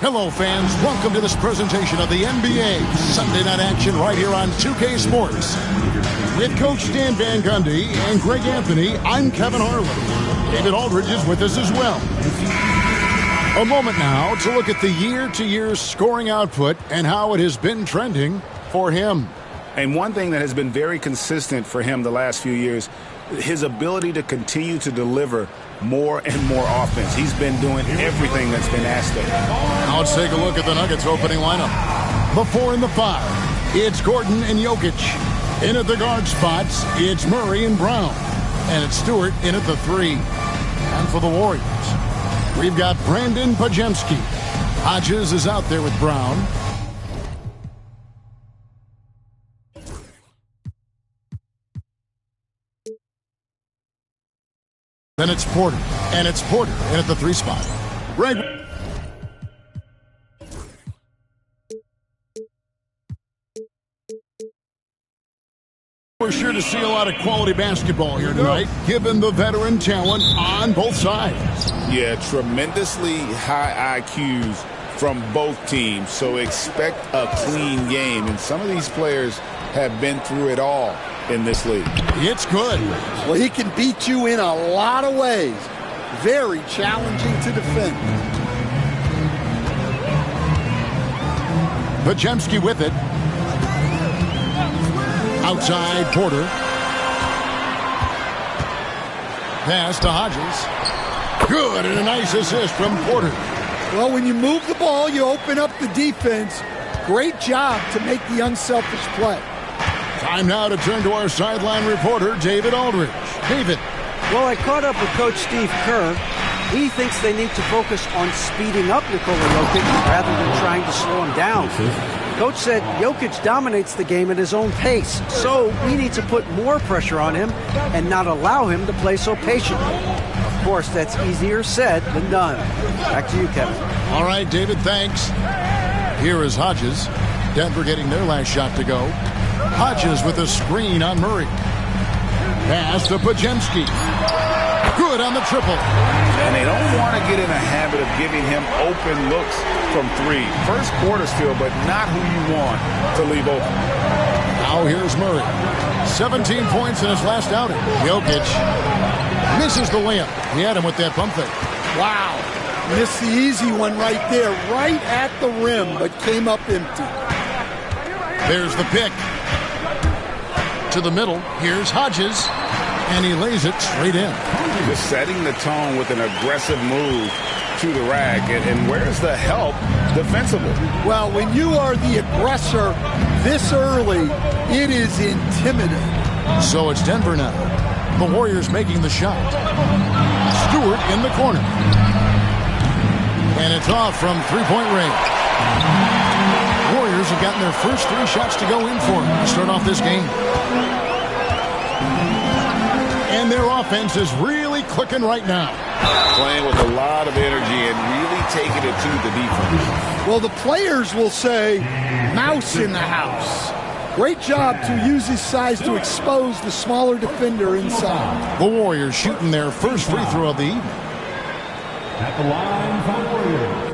Hello, fans. Welcome to this presentation of the NBA Sunday Night Action right here on 2K Sports. With Coach Dan Van Gundy and Greg Anthony, I'm Kevin Harlan. David Aldridge is with us as well. A moment now to look at the year-to-year scoring output and how it has been trending for him. And one thing that has been very consistent for him the last few years, his ability to continue to deliver more and more offense. He's been doing everything that's been asked of him. Now let's take a look at the Nuggets opening lineup. The 4 and the 5. It's Gordon and Jokic. In at the guard spots, it's Murray and Brown. And it's Stewart in at the 3. And for the Warriors, we've got Brandon Podziemski. Hodges is out there with Brown. Then it's Porter, and it's Porter in at the 3 spot. Greg. We're sure to see a lot of quality basketball here tonight, given the veteran talent on both sides. Yeah, tremendously high IQs from both teams, so expect a clean game. And some of these players have been through it all in this league. It's good. Well, he can beat you in a lot of ways. Very challenging to defend. Podziemski with it. Outside Porter. Pass to Hodges. Good, and a nice assist from Porter. Well, when you move the ball, you open up the defense. Great job to make the unselfish play. Time now to turn to our sideline reporter, David Aldridge. David. Well, I caught up with Coach Steve Kerr. He thinks they need to focus on speeding up Nikola Jokic rather than trying to slow him down. Coach said Jokic dominates the game at his own pace, so we need to put more pressure on him and not allow him to play so patiently. Of course, that's easier said than done. Back to you, Kevin. All right, David, thanks. Here is Hodges. Denver getting their last shot to go. Hodges with a screen on Murray. Pass to Podziemski. Good on the triple. And they don't want to get in a habit of giving him open looks from 3. First quarter still, but not who you want to leave open. Now here's Murray. 17 points in his last outing. Jokic misses the layup. He had him with that pump fake. Wow. Missed the easy one right there, right at the rim, but came up empty. There's the pick. To the middle. Here's Hodges. And he lays it straight in. Just setting the tone with an aggressive move to the rack. And where's the help defensively? Well, when you are the aggressor this early, it is intimidating. So it's Denver now. The Warriors making the shot. Stewart in the corner. And it's off from three-point range. Warriors have gotten their first 3 shots to go in for them to start off this game. And their offense is really clicking right now. Playing with a lot of energy and really taking it to the defense. Well, the players will say, mouse in the house. Great job to use his size to expose the smaller defender inside. The Warriors shooting their first free throw of the evening. At the line for Warriors.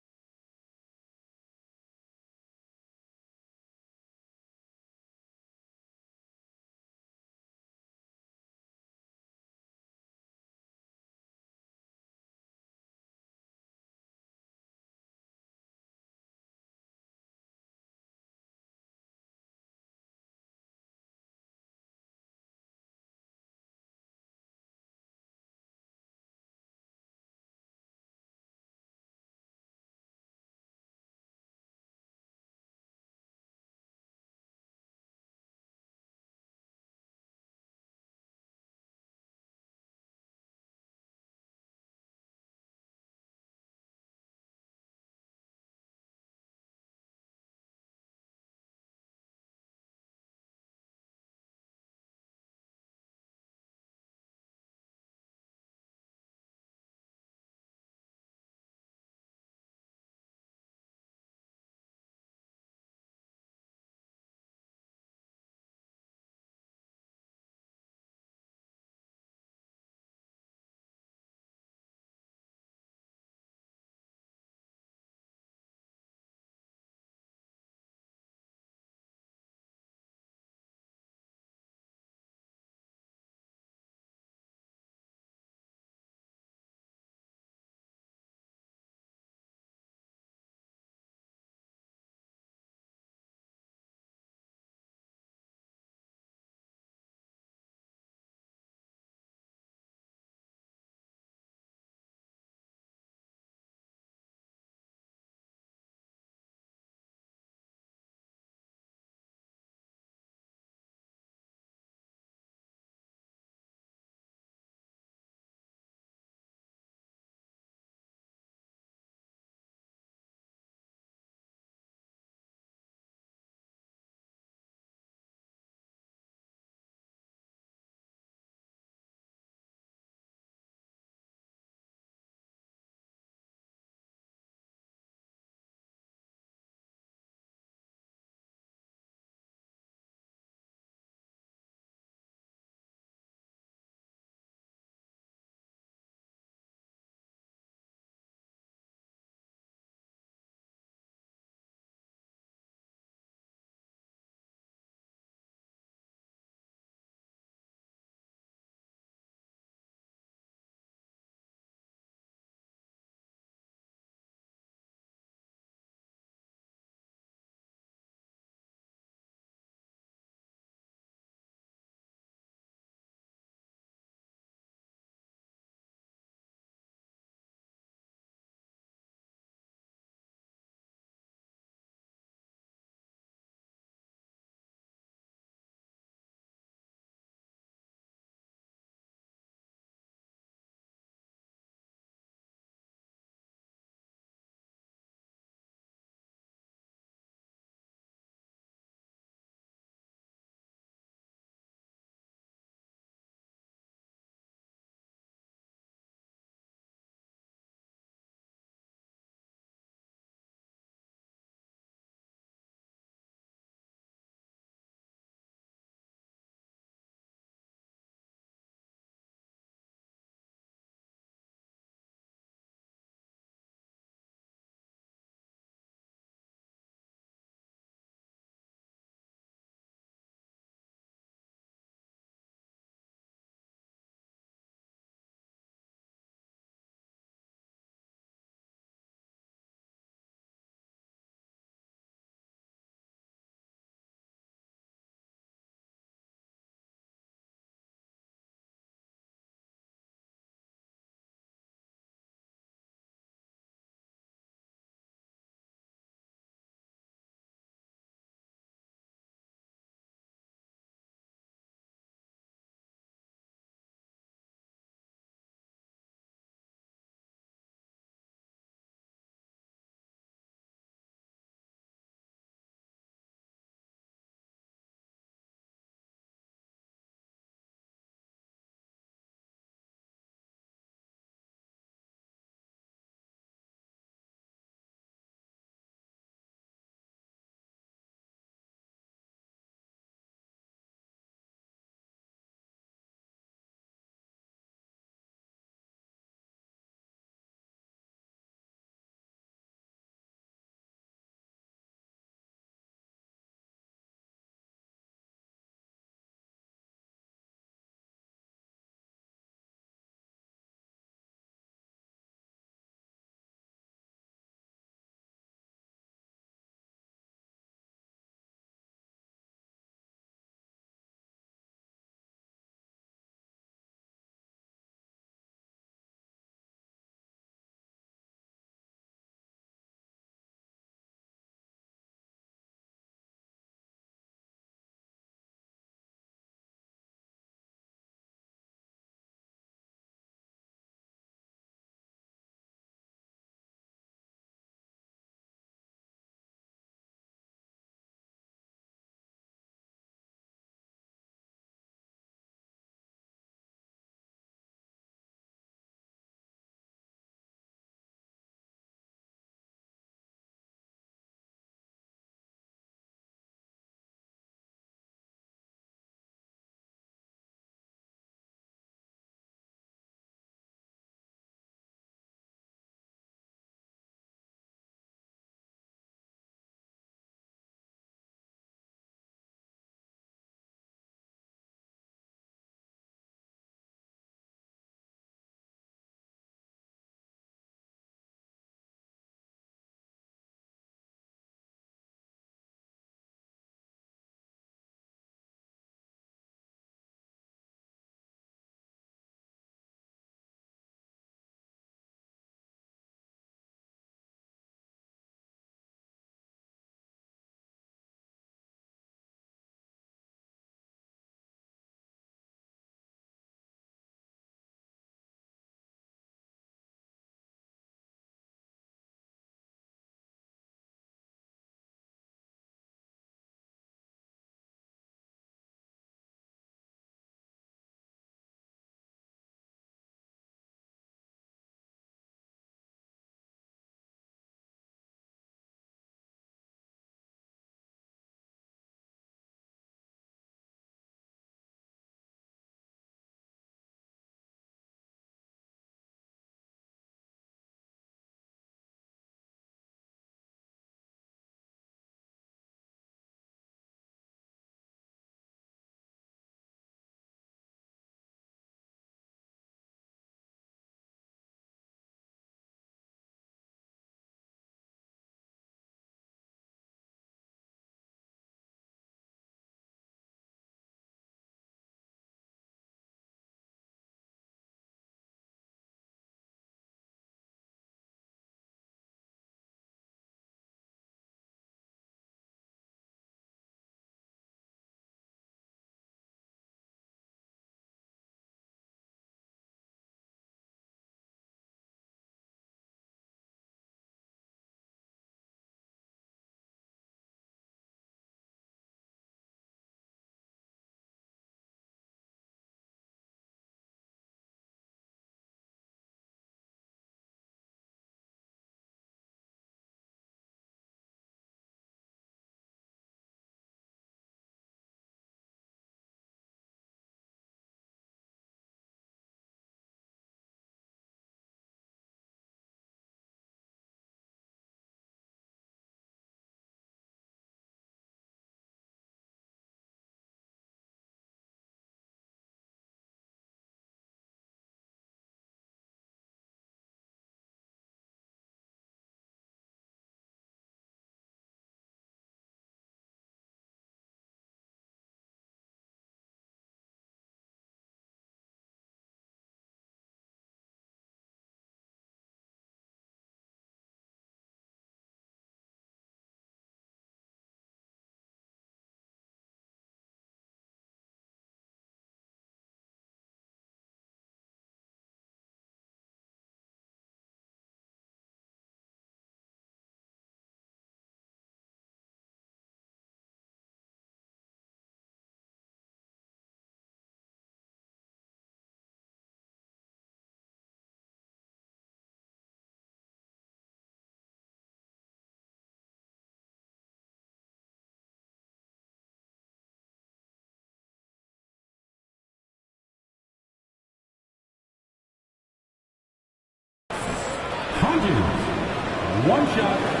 Hodges. One shot.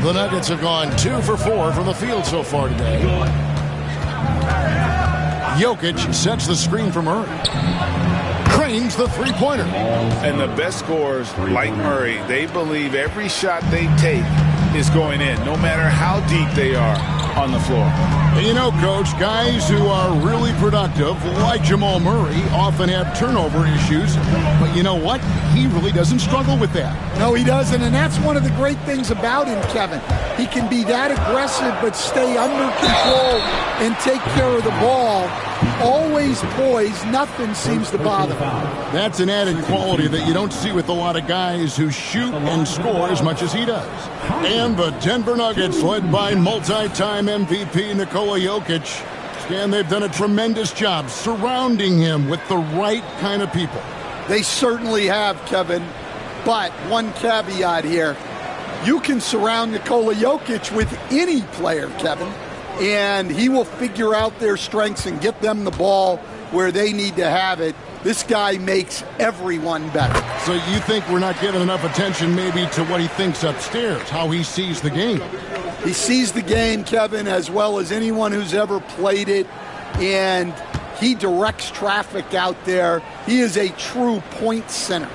The Nuggets have gone 2 for 4 from the field so far today. Jokic sets the screen for Murray. Cranes the three-pointer. And the best scorers, like Murray, they believe every shot they take is going in, no matter how deep they are on the floor. You know, Coach, guys who are really productive, like Jamal Murray, often have turnover issues. But you know what? He really doesn't struggle with that. No, he doesn't, and that's one of the great things about him, Kevin. He can be that aggressive but stay under control and take care of the ball. Always poised. Nothing seems to bother him. That's an added quality that you don't see with a lot of guys who shoot and score as much as he does. And the Denver Nuggets, led by multi-time MVP Nikola Jokic, Stan, they've done a tremendous job surrounding him with the right kind of people. They certainly have, Kevin. But one caveat here. You can surround Nikola Jokic with any player, Kevin, and he will figure out their strengths and get them the ball where they need to have it. This guy makes everyone better. So you think we're not giving enough attention maybe to what he thinks upstairs, how he sees the game? He sees the game, Kevin, as well as anyone who's ever played it, and he directs traffic out there. He is a true point center.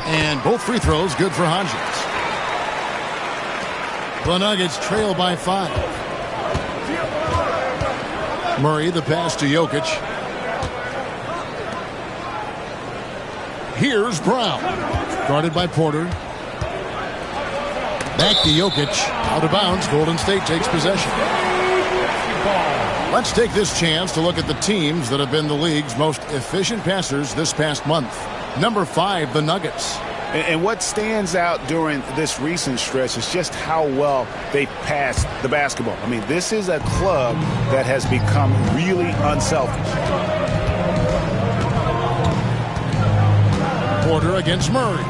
And both free throws good for Hodges. The Nuggets trail by 5. Murray, the pass to Jokic. Here's Brown. Guarded by Porter. Back to Jokic. Out of bounds. Golden State takes possession. Let's take this chance to look at the teams that have been the league's most efficient passers this past month. Number 5, the Nuggets. And what stands out during this recent stretch is just how well they pass the basketball. I mean, this is a club that has become really unselfish. Porter against Murray.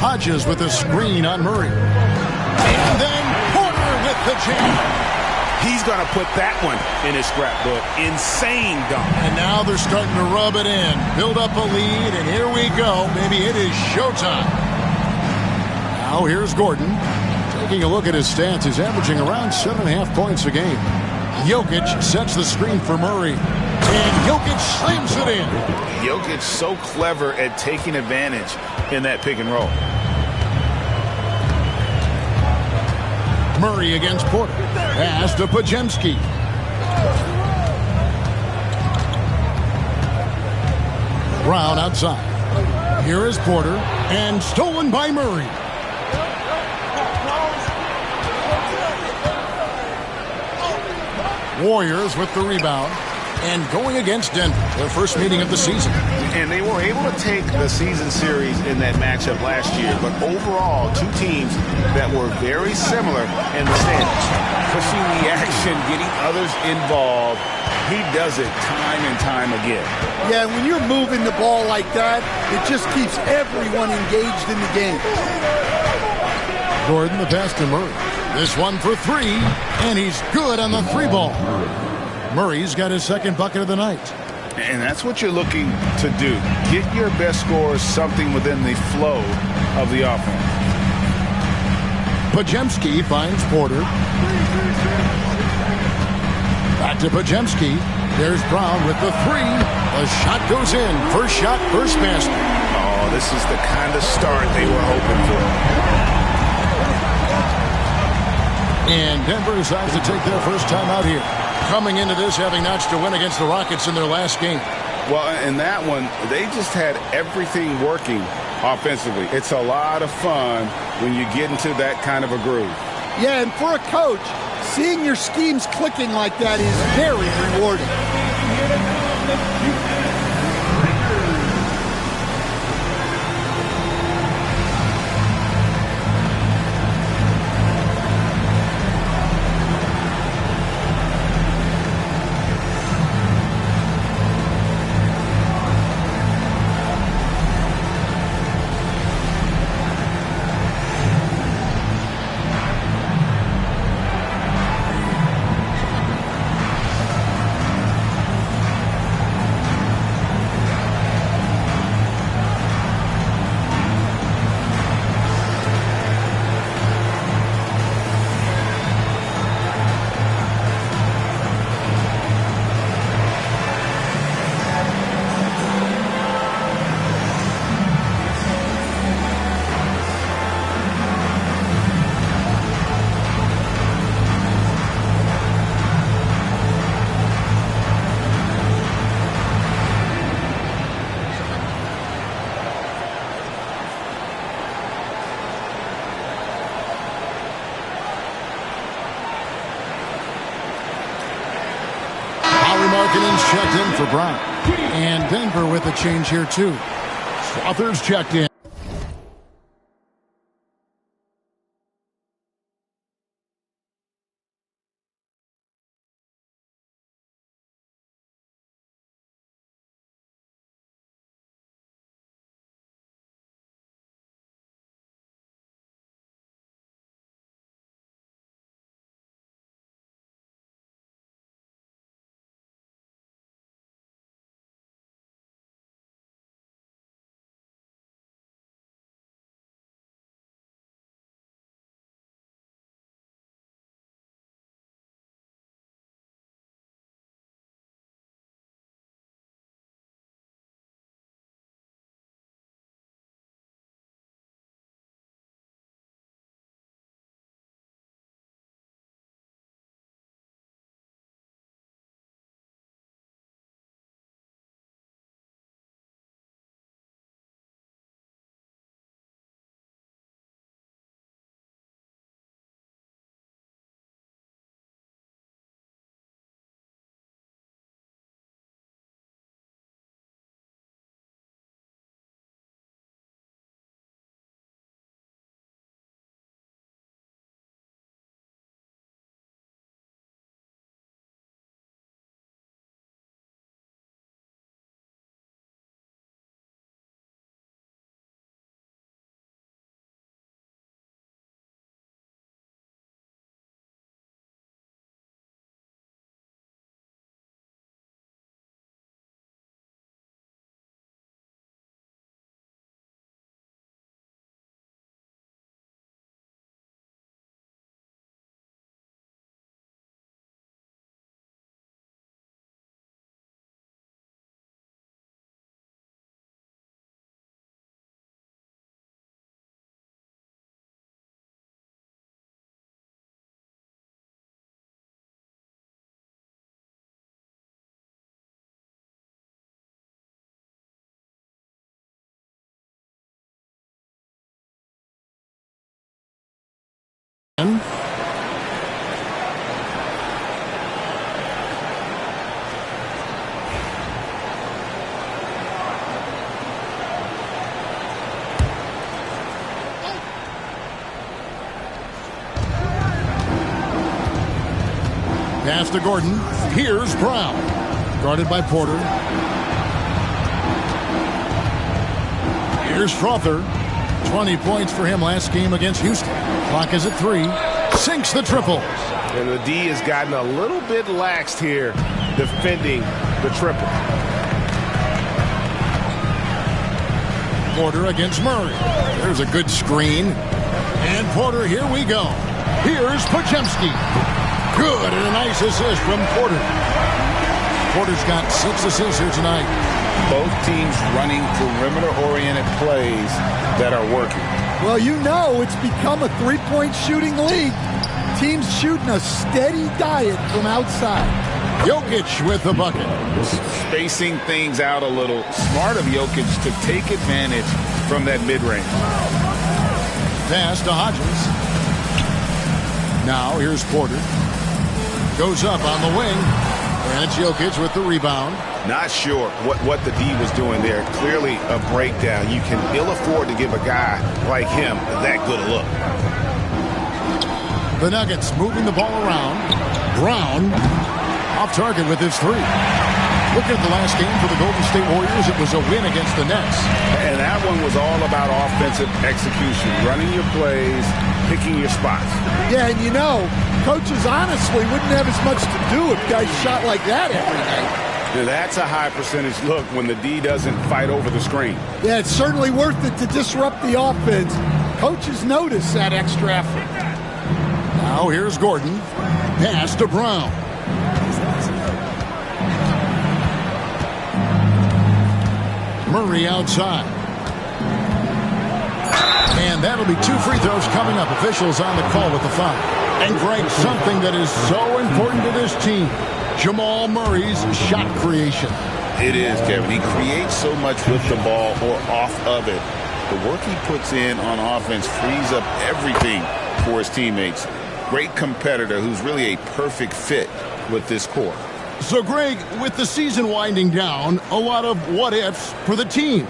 Hodges with a screen on Murray. And then Porter with the jam. He's going to put that one in his scrapbook. Insane dunk. And now they're starting to rub it in. Build up a lead, and here we go. Maybe it is showtime. Now here's Gordon. Taking a look at his stats, he's averaging around 7.5 points a game. Jokic sets the screen for Murray. And Jokic slams it in. Jokic so clever at taking advantage in that pick and roll. Murray against Porter. Pass to Podziemski. Brown outside. Here is Porter. And stolen by Murray. Warriors with the rebound. And going against Denver, their first meeting of the season. And they were able to take the season series in that matchup last year. But overall, two teams that were very similar in the standings. Pushing the action, getting others involved. He does it time and time again. Yeah, when you're moving the ball like that, it just keeps everyone engaged in the game. Gordon, the pass to Murray. This one for 3, and he's good on the 3 ball. Murray's got his second bucket of the night. And that's what you're looking to do. Get your best scorers something within the flow of the offense. Podziemski finds Porter. Back to Podziemski. There's Brown with the 3. The shot goes in. First shot, first basket. Oh, this is the kind of start they were hoping for. And Denver decides to take their first time out here. Coming into this having notched a win against the Rockets in their last game. Well, in that one, they just had everything working offensively. It's a lot of fun when you get into that kind of a groove. Yeah, and for a coach, seeing your schemes clicking like that is very rewarding. Markkanen's checked in for Brown. And Denver with a change here, too. Strother's checked in. Pass to Gordon. Here's Brown. Guarded by Porter. Here's Strother. 20 points for him last game against Houston. Clock is at 3. Sinks the triple. And the D has gotten a little bit laxed here defending the triple. Porter against Murray. There's a good screen. And Porter, here we go. Here's Podziemski. Good, and a nice assist from Porter. Porter's got 6 assists here tonight. Both teams running perimeter-oriented plays that are working. Well, you know it's become a three-point shooting league. Teams shooting a steady diet from outside. Jokic with the bucket. Spacing things out a little. Smart of Jokic to take advantage from that mid-range. Pass to Hodges. Now here's Porter. Goes up on the wing. And it's Jokic with the rebound. Not sure what the D was doing there. Clearly a breakdown. You can ill afford to give a guy like him that good a look. The Nuggets moving the ball around. Brown off target with his 3. Looking at the last game for the Golden State Warriors, it was a win against the Nets. And that one was all about offensive execution. Running your plays, picking your spots. Yeah, and you know, coaches honestly wouldn't have as much to do if guys shot like that every night. That's a high percentage look when the D doesn't fight over the screen. Yeah, it's certainly worth it to disrupt the offense. Coaches notice that extra effort. Now here's Gordon. Pass to Brown. Murray outside. And that'll be 2 free throws coming up. Officials on the call with the foul. And Greg, something that is so important to this team, Jamal Murray's shot creation. It is, Kevin. He creates so much with the ball or off of it. The work he puts in on offense frees up everything for his teammates. Great competitor who's really a perfect fit with this core. So, Greg, with the season winding down, a lot of what-ifs for the teams.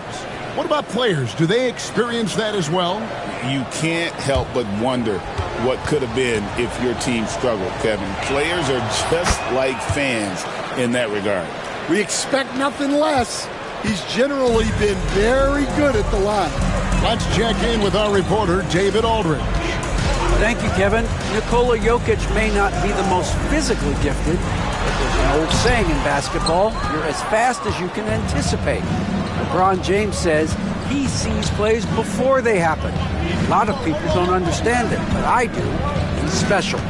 What about players? Do they experience that as well? You can't help but wonder what could have been if your team struggled, Kevin. Players are just like fans in that regard. We expect nothing less. He's generally been very good at the line. Let's check in with our reporter, David Aldridge. Thank you, Kevin. Nikola Jokic may not be the most physically gifted, but there's an old saying in basketball, you're as fast as you can anticipate. LeBron James says he sees plays before they happen. A lot of people don't understand it, but I do. He's special.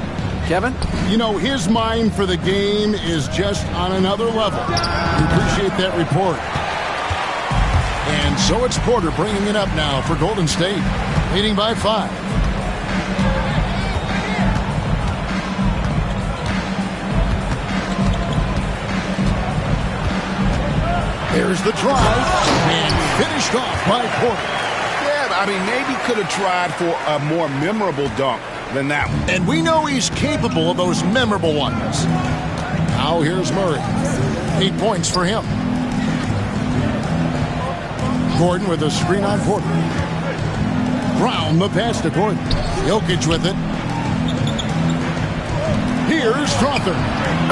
Kevin? You know, his mind for the game is just on another level. We appreciate that report. And so it's Porter bringing it up now for Golden State, leading by 5. There's the drive, and finished off by Porter. Yeah, I mean, maybe could have tried for a more memorable dunk than that one. And we know he's capable of those memorable ones. Now here's Murray. 8 points for him. Gordon with a screen on Porter. Brown the pass to Gordon. Jokic with it. Here's Strother.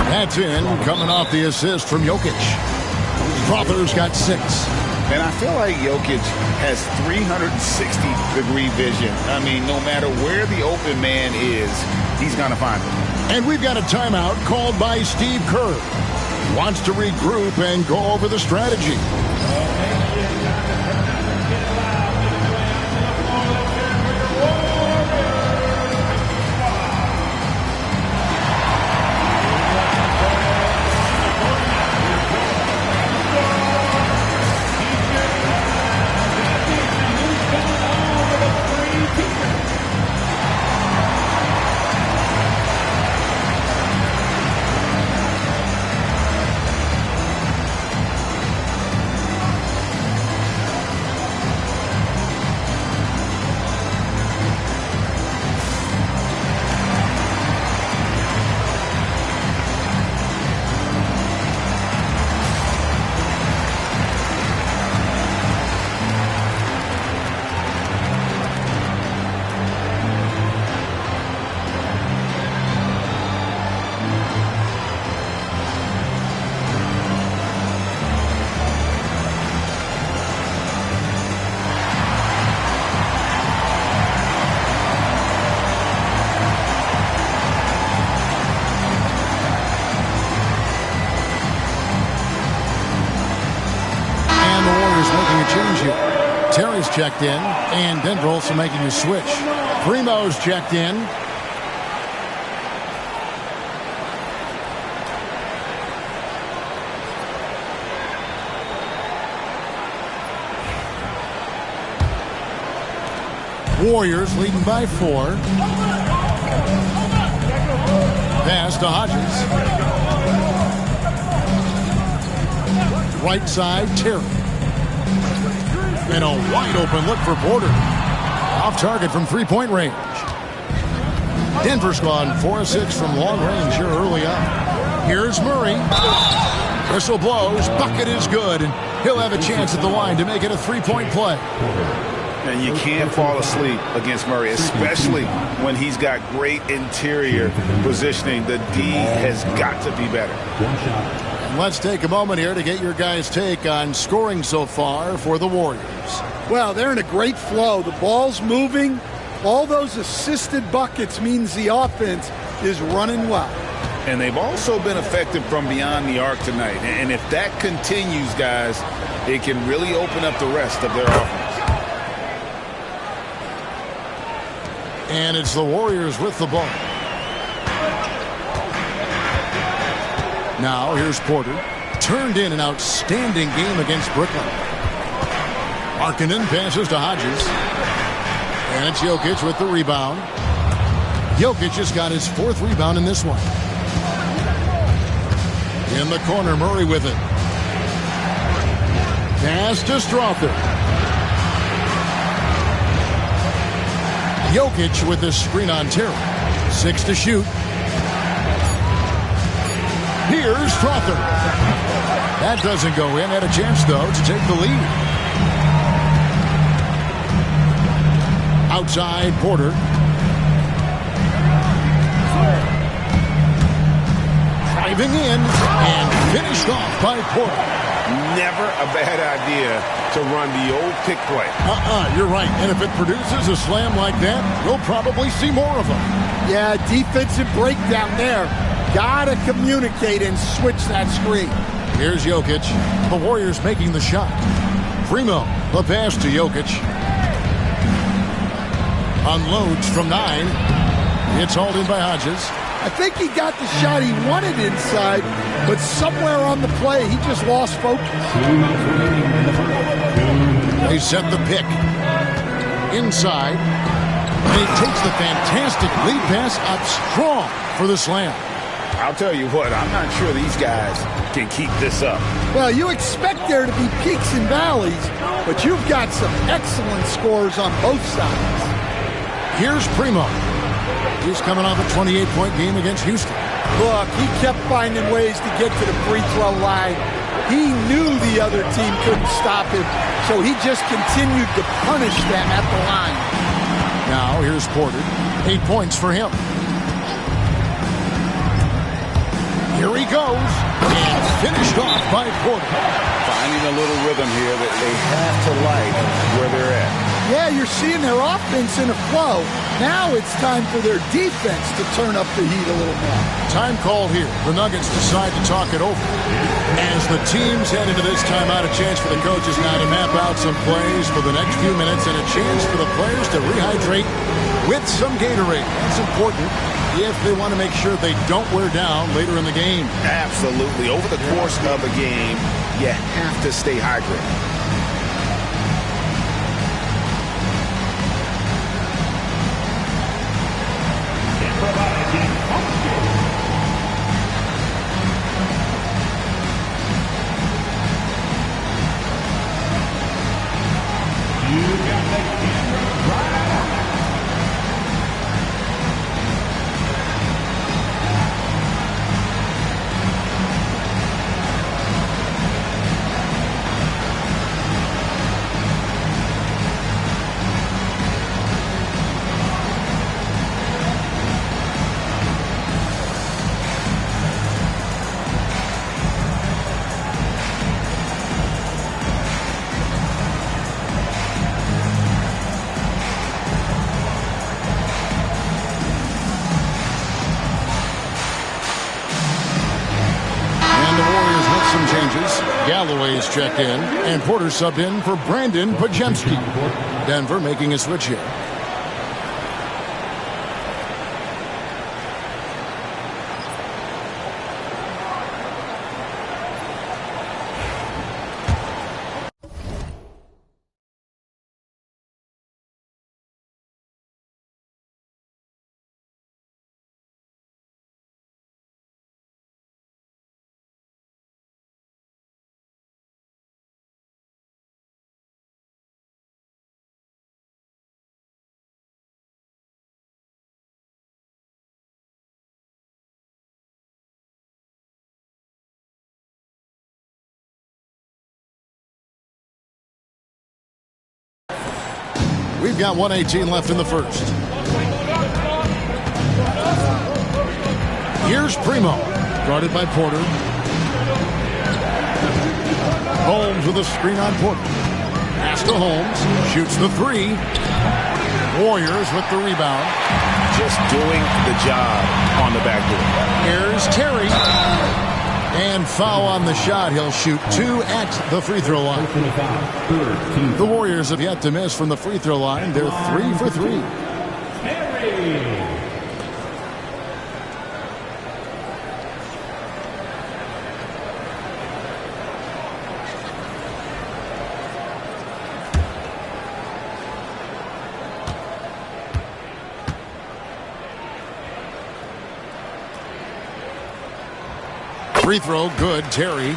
That's in, coming off the assist from Jokic. Strother's got 6. And I feel like Jokic has 360-degree vision. I mean, no matter where the open man is, he's going to find him. And we've got a timeout called by Steve Kerr. He wants to regroup and go over the strategy. Terry's checked in, and Denver also making a switch. Primo's checked in. Warriors leading by 4. Pass to Hodges. Right side, Terry. And a wide open look for Porter. Off target from 3-point range. Denver's gone 4-6 from long range here early on. Here's Murray. Whistle blows. Bucket is good. And he'll have a chance at the line to make it a 3-point play. And you can't fall asleep against Murray, especially when he's got great interior positioning. The D has got to be better. Let's take a moment here to get your guys' take on scoring so far for the Warriors. Well, they're in a great flow. The ball's moving. All those assisted buckets means the offense is running well. And they've also been effective from beyond the arc tonight. And if that continues, guys, it can really open up the rest of their offense. And it's the Warriors with the ball. Now here's Porter. Turned in an outstanding game against Brooklyn. Markkanen passes to Hodges. And it's Jokic with the rebound. Jokic just got his 4th rebound in this one. In the corner, Murray with it. Pass to Strother. Jokic with the screen on Terry. 6 to shoot. Here's Strother. That doesn't go in. Had a chance, though, to take the lead. Outside, Porter. Driving in and finished off by Porter. Never a bad idea to run the old pick play. You're right. And if it produces a slam like that, we'll probably see more of them. Yeah, defensive breakdown there. Gotta communicate and switch that screen. Here's Jokic. The Warriors making the shot. Primo, the pass to Jokic. Unloads from 9. It's hauled in by Hodges. I think he got the shot he wanted inside, but somewhere on the play, he just lost focus. They set the pick. Inside. And he takes the fantastic lead pass up strong for the slam. I'll tell you what, I'm not sure these guys can keep this up. Well, you expect there to be peaks and valleys, but you've got some excellent scores on both sides. Here's Primo. He's coming off a 28-point game against Houston. Look, he kept finding ways to get to the free throw line. He knew the other team couldn't stop him, so he just continued to punish them at the line. Now, here's Porter. 8 points for him. Here he goes, and finished off by Porter. Finding a little rhythm here that they have to like where they're at. Yeah, you're seeing their offense in a flow. Now it's time for their defense to turn up the heat a little more. Time called here. The Nuggets decide to talk it over. As the teams head into this timeout, a chance for the coaches now to map out some plays for the next few minutes and a chance for the players to rehydrate with some Gatorade. That's important if they want to make sure they don't wear down later in the game. Absolutely. Over the course of a game, you have to stay hydrated. Galloway's checked in, and Porter subbed in for Brandon Podziemski. Denver making a switch here. We've got 1:18 left in the first. Here's Primo, guarded by Porter. Holmes with a screen on Porter. Pass to Holmes, shoots the 3. Warriors with the rebound. Just doing the job on the backboard. Here's Terry. And foul on the shot. He'll shoot 2 at the free throw line. The Warriors have yet to miss from the free throw line. They're 3 for 3. Free throw, good. Terry.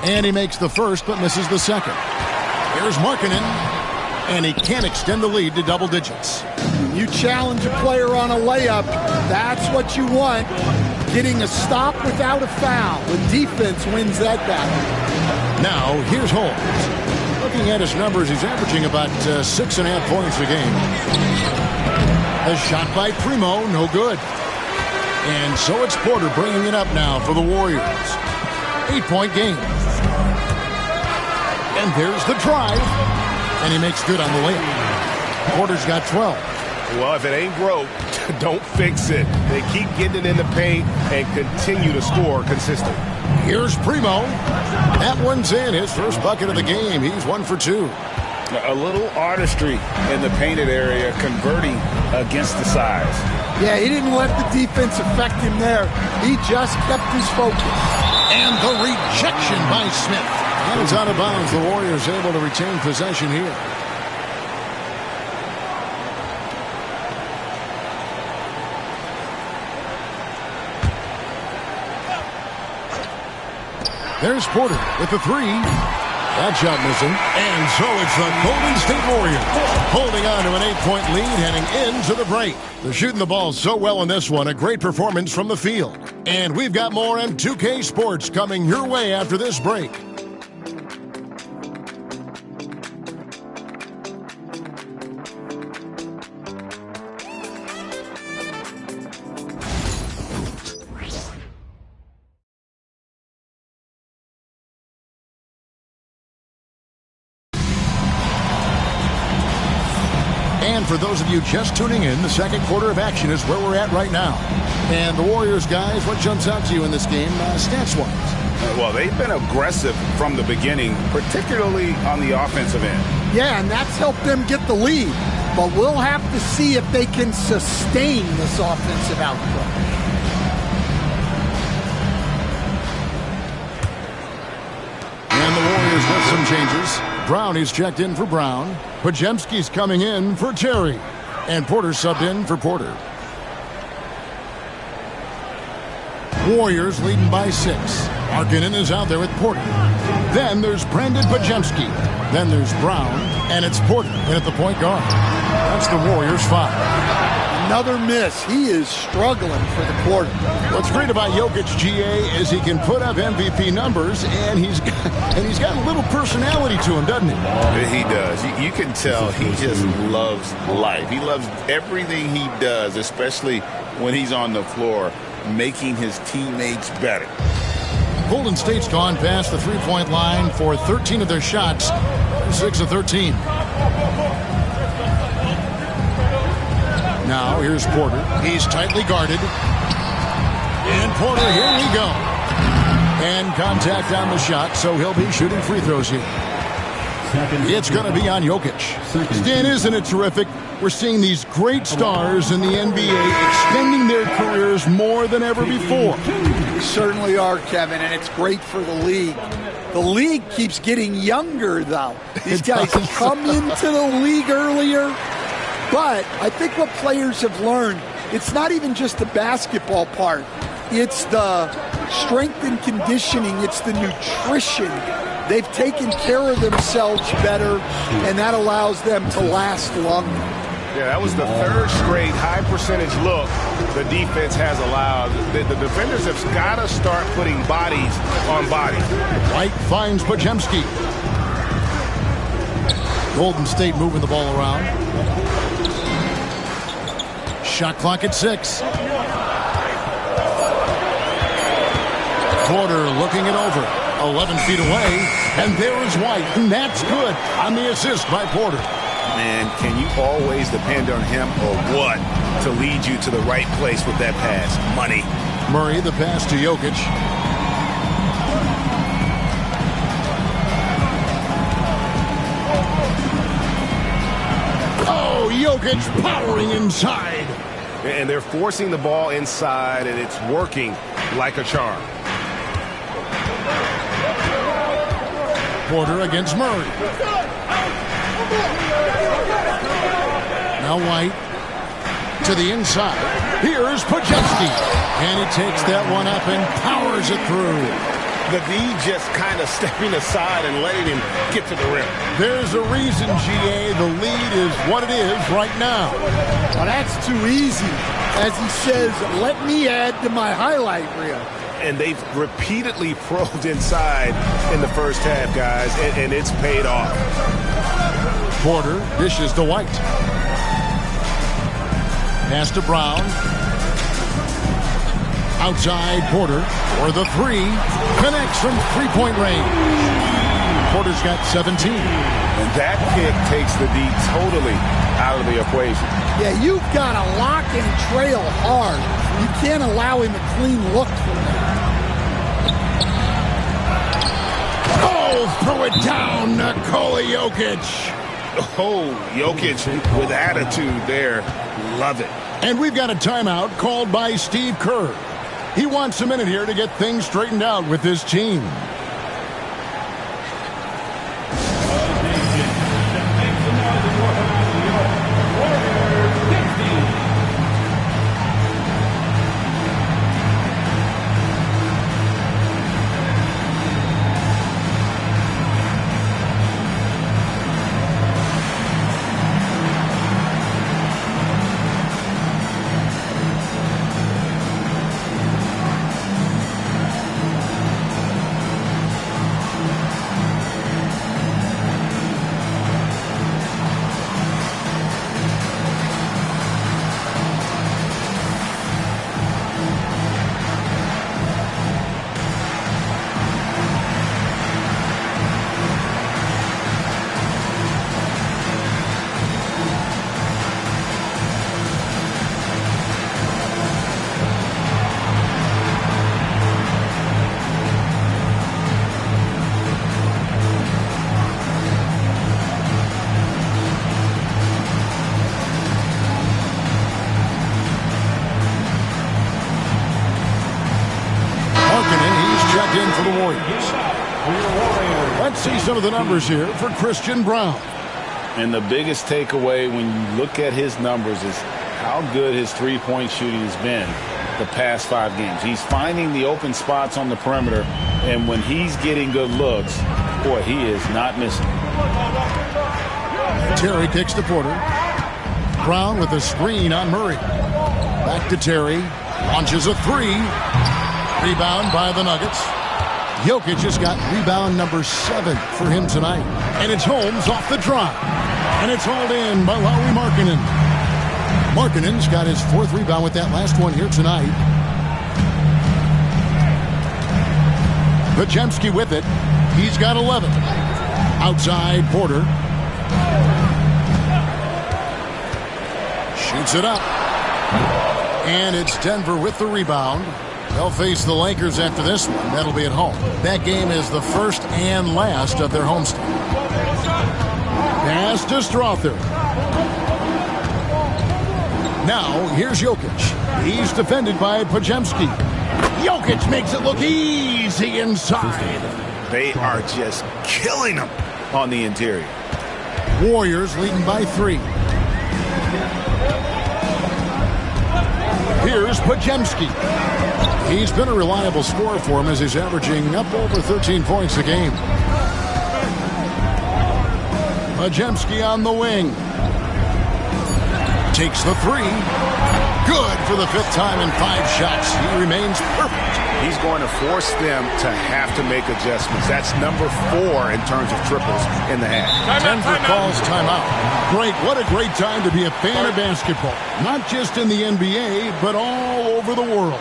And he makes the first but misses the second. Here's Markkanen, and he can't extend the lead to double digits. You challenge a player on a layup, that's what you want. Getting a stop without a foul. The defense wins that battle. Now, here's Holmes. Looking at his numbers, he's averaging about 6.5 points a game. A shot by Primo, no good. And so it's Porter bringing it up now for the Warriors. 8-point game. And there's the drive. And he makes good on the layup. Porter's got 12. Well, if it ain't broke, don't fix it. They keep getting it in the paint and continue to score consistently. Here's Primo. That one's in. His first bucket of the game. He's 1 for 2. A little artistry in the painted area, converting against the size. Yeah, he didn't let the defense affect him there. He just kept his focus. And the rejection by Smith. And it's out of bounds. The Warriors able to retain possession here. There's Porter with the three. That shot missing. And so it's the Golden State Warriors holding on to an 8-point lead heading into the break. They're shooting the ball so well in this one. A great performance from the field. And we've got more M2K Sports coming your way after this break. And for those of you just tuning in, the second quarter of action is where we're at right now. And the Warriors, guys, what jumps out to you in this game, stats-wise? Well, they've been aggressive from the beginning, particularly on the offensive end. Yeah, and that's helped them get the lead. But we'll have to see if they can sustain this offensive output. And the Warriors with some changes. Brown is checked in for Brown. Podziemski's coming in for Terry. And Porter subbed in for Porter. Warriors leading by 6. Markkanen is out there with Porter. Then there's Brandon Podziemski. Then there's Brown. And it's Porter in at the point guard. That's the Warriors' 5. Another miss. He is struggling for the quarter. What's great about Jokic, GA, is he can put up MVP numbers, and he's got a little personality to him, doesn't he? He does. You can tell he just loves life. He loves everything he does, especially when he's on the floor, making his teammates better. Golden State's gone past the three-point line for 13 of their shots, 6 of 13. Now, here's Porter. He's tightly guarded. And Porter, here we go. And contact on the shot, so he'll be shooting free throws here. It's going to be on Jokic. Stan, isn't it terrific? We're seeing these great stars in the NBA extending their careers more than ever before. Certainly are, Kevin, and it's great for the league. The league keeps getting younger, though. These guys come into the league earlier. But I think what players have learned, it's not even just the basketball part. It's the strength and conditioning. It's the nutrition. They've taken care of themselves better, and that allows them to last longer. Yeah, that was the third straight high-percentage look the defense has allowed. The defenders have got to start putting bodies on bodies. White finds Podziemski. Golden State moving the ball around. Shot clock at 6. Porter looking it over. 11 feet away. And there is White. And that's good on the assist by Porter. Man, can you always depend on him or what to lead you to the right place with that pass? Money. Murray, the pass to Jokic. Oh, Jokic powering inside. And they're forcing the ball inside, and it's working like a charm. Porter against Murray. Now White. To the inside. Here's Podziemski. And he takes that one up and powers it through. The D just kind of stepping aside and letting him get to the rim. There's a reason, GA, the lead is what it is right now. Well, that's too easy. As he says, let me add to my highlight reel. And they've repeatedly probed inside in the first half, guys, and it's paid off. Porter dishes to White. Pass to Brown. Outside Porter for the three. Connects from three-point range. Porter's got 17. And that kick takes the D totally out of the equation. Yeah, you've got to lock and trail hard. You can't allow him a clean look for that. Oh, throw it down, Nikola Jokic. Oh, Jokic with attitude there. Love it. And we've got a timeout called by Steve Kerr. He wants a minute here to get things straightened out with his team. In for the Warriors. Let's see some of the numbers here for Christian Braun. And the biggest takeaway when you look at his numbers is how good his three-point shooting has been the past 5 games. He's finding the open spots on the perimeter, and when he's getting good looks, boy, he is not missing. Terry kicks to Porter. Brown with a screen on Murray. Back to Terry. Launches a three. Rebound by the Nuggets. Jokic has got rebound number 7 for him tonight. And it's Holmes off the drive. And it's hauled in by Lauri Markkanen. Markkanen's got his 4th rebound with that last one here tonight. Podziemski with it. He's got 11. Outside Porter. Shoots it up. And it's Denver with the rebound. They'll face the Lakers after this one. That'll be at home. That game is the first and last of their homestand. Pass to Strother. Now, here's Jokic. He's defended by Podziemski. Jokic makes it look easy inside. They are just killing him on the interior. Warriors leading by 3. Here's Podziemski. He's been a reliable scorer for him as he's averaging up over 13 points a game. Podziemski on the wing. Takes the 3. Good for the 5th time in 5 shots. He remains perfect. He's going to force them to have to make adjustments. That's number 4 in terms of triples in the half. Denver calls timeout. Great. What a great time to be a fan of basketball. Not just in the NBA, but all over the world.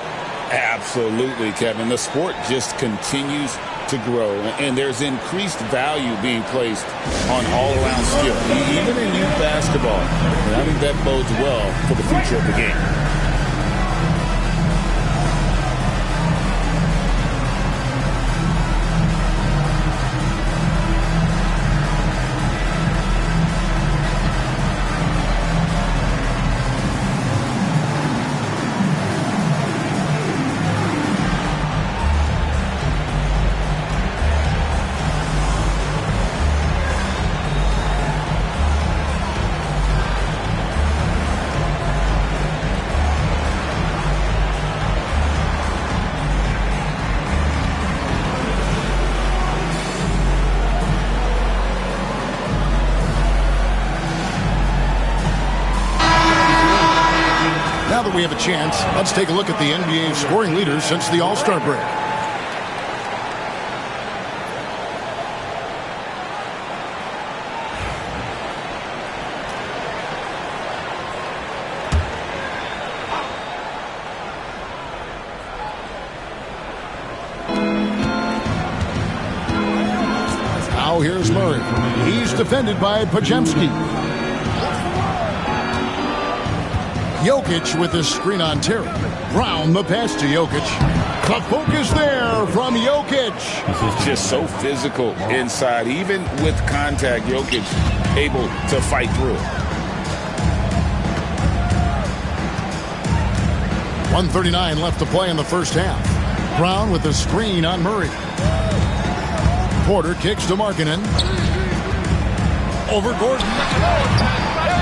Absolutely, Kevin. The sport just continues to grow, and there's increased value being placed on all-around skill, even in youth basketball. And I think that bodes well for the future of the game. we have a chance. Let's take a look at the NBA scoring leaders since the All-Star break. Now here's Murray. He's defended by Podziemski. Jokic with the screen on Terry. Brown the pass to Jokic. The focus there from Jokic. Just so physical inside. Even with contact, Jokic able to fight through it. 1:39 left to play in the first half. Brown with the screen on Murray. Porter kicks to Markkanen. Over Gordon.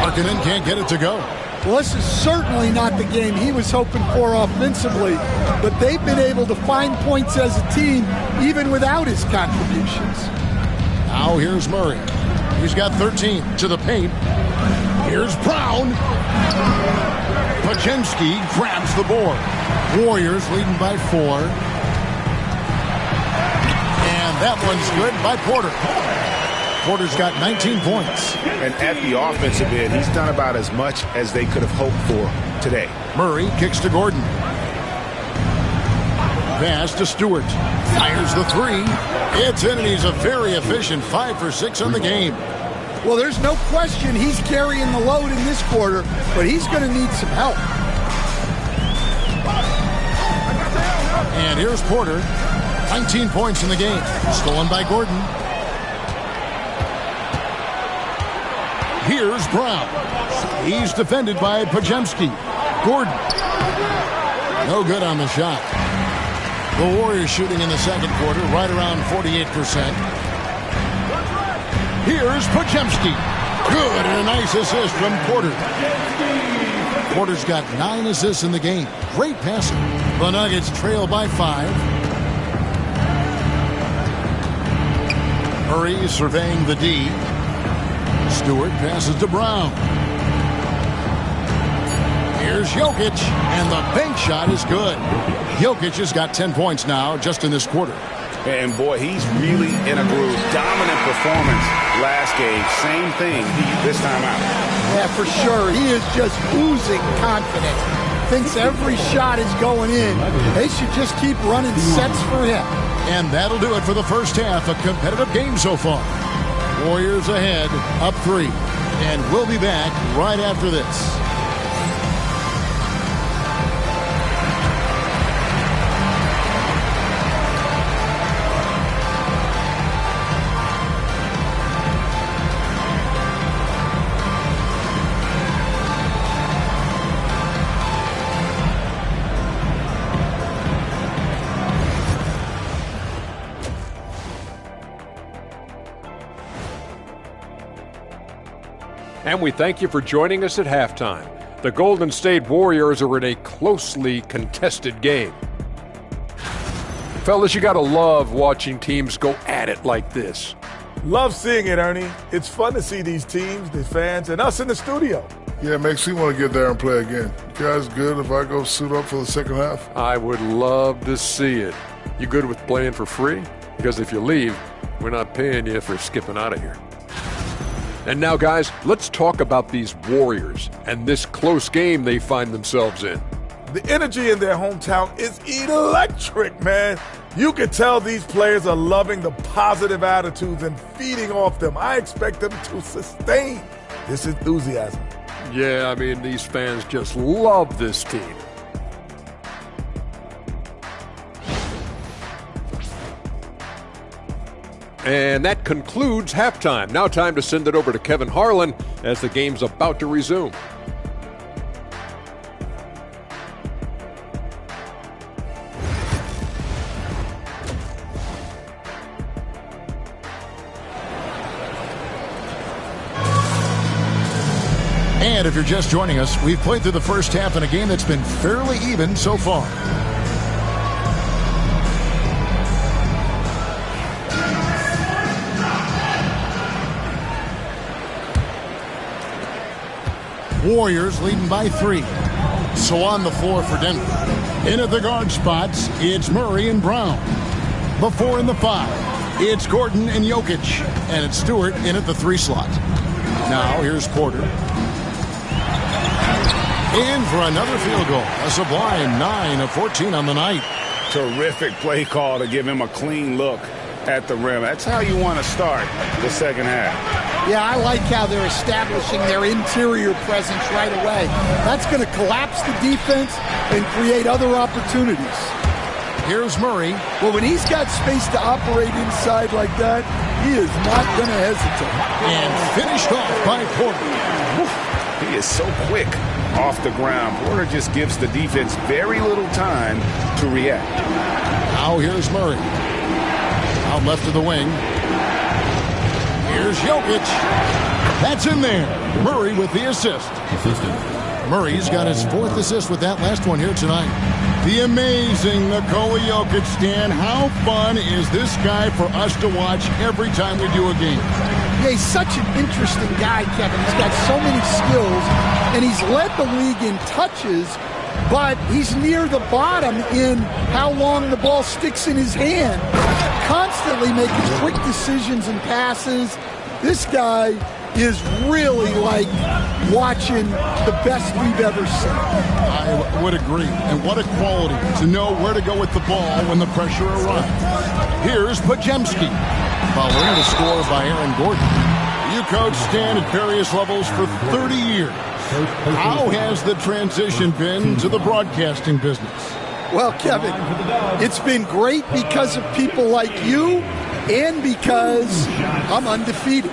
Markkanen can't get it to go. Well, this is certainly not the game he was hoping for offensively, but they've been able to find points as a team even without his contributions. Now here's Murray. He's got 13 to the paint. Here's Brown. Podziemski grabs the board. Warriors leading by 4. And that one's good by Porter. Porter's got 19 points. And at the offensive end, he's done about as much as they could have hoped for today. Murray kicks to Gordon. Pass to Stewart. Fires the 3. It's in, and he's a very efficient 5 for 6 on the game. Well, there's no question he's carrying the load in this quarter, but he's going to need some help. And here's Porter. 19 points in the game. Stolen by Gordon. Here's Brown. He's defended by Podziemski. Gordon. No good on the shot. The Warriors shooting in the second quarter right around 48%. Here's Podziemski. Good, and a nice assist from Porter. Porter's got 9 assists in the game. Great passing. The Nuggets trail by 5. Murray surveying the D. Stewart passes to Brown. Here's Jokic, and the bank shot is good. Jokic has got 10 points now just in this quarter. And boy, he's really in a groove. Dominant performance last game. Same thing this time out. Yeah, for sure. He is just oozing confidence. Thinks every shot is going in. They should just keep running sets for him. And that'll do it for the first half. A competitive game so far. Warriors ahead, up 3. And we'll be back right after this. And we thank you for joining us at halftime. The Golden State Warriors are in a closely contested game. Fellas, you gotta love watching teams go at it like this. Love seeing it, Ernie. It's fun to see these teams, the fans, and us in the studio. Yeah, it makes me want to get there and play again. You guys good if I go suit up for the second half? I would love to see it. You good with playing for free? Because if you leave, we're not paying you for skipping out of here. And now, guys, let's talk about these Warriors and this close game they find themselves in. The energy in their hometown is electric, man. You can tell these players are loving the positive attitudes and feeding off them. I expect them to sustain this enthusiasm. Yeah, I mean, these fans just love this team. And that concludes halftime. Now time to send it over to Kevin Harlan as the game's about to resume. And if you're just joining us, we've played through the first half in a game that's been fairly even so far. Warriors leading by 3. So on the floor for Denver. In at the guard spots, it's Murray and Brown. The 4 and the 5, it's Gordon and Jokic. And it's Stewart in at the 3 slot. Now here's Porter. In for another field goal. A sublime 9 of 14 on the night. Terrific play call to give him a clean look at the rim. That's how you want to start the second half. Yeah, I like how they're establishing their interior presence right away. That's going to collapse the defense and create other opportunities. Here's Murray. Well, when he's got space to operate inside like that, he is not going to hesitate. And finished off by Porter. He is so quick off the ground. Porter just gives the defense very little time to react. Now here's Murray. Out left of the wing. Here's Jokic. That's in there. Murray with the assist. Murray's got his 4th assist with that last one here tonight. The amazing Nikola Jokic, Stan. How fun is this guy for us to watch every time we do a game? Yeah, he's such an interesting guy, Kevin. He's got so many skills, and he's led the league in touches, but he's near the bottom in how long the ball sticks in his hand. Constantly making quick decisions and passes. This guy is really like watching the best we've ever seen. I would agree. And what a quality to know where to go with the ball when the pressure arrives. Here's Podziemski, following the score by Aaron Gordon. You coached Stan at various levels for 30 years. How has the transition been to the broadcasting business? Well, Kevin, it's been great because of people like you and because I'm undefeated.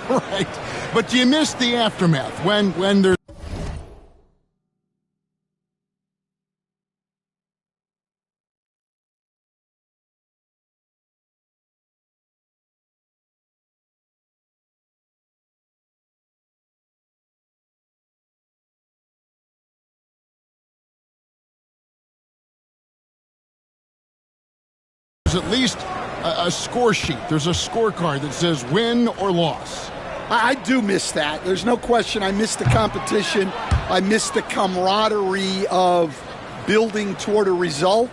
Right. But do you miss the aftermath when there's... at least a score sheet. There's a scorecard that says win or loss. I do miss that. There's no question. I miss the competition. I miss the camaraderie of building toward a result.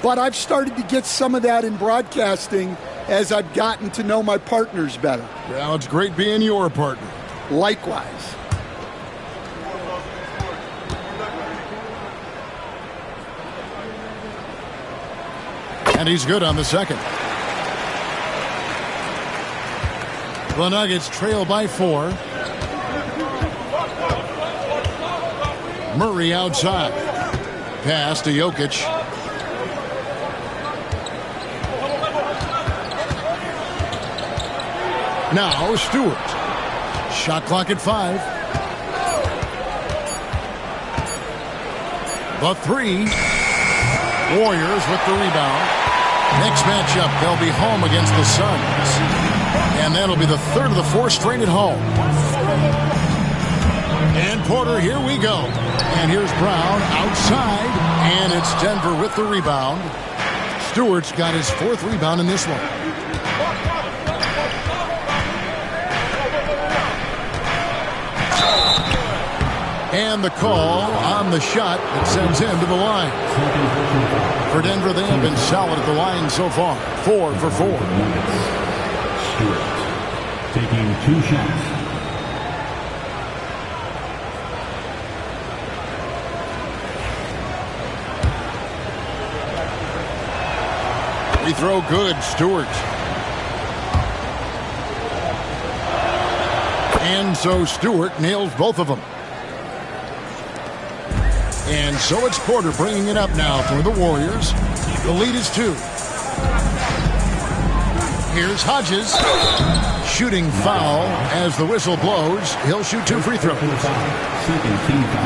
But I've started to get some of that in broadcasting as I've gotten to know my partners better. Well, it's great being your partner. Likewise. And he's good on the second. The Nuggets trail by 4. Murray outside. Pass to Jokic. Now Stewart. Shot clock at 5. The 3. Warriors with the rebound. Next matchup, they'll be home against the Suns. And that'll be the 3rd of the 4 straight at home. And Porter, here we go. And here's Brown outside. And it's Denver with the rebound. Stewart's got his 4th rebound in this one. And the call on the shot that sends him to the line. For Denver, they have been solid at the line so far. 4 for 4. Stewart taking 2 shots. Free throw good, Stewart. And so Stewart nails both of them. And so it's Porter bringing it up now for the Warriors. The lead is 2. Here's Hodges. Shooting foul as the whistle blows. He'll shoot 2 free throws.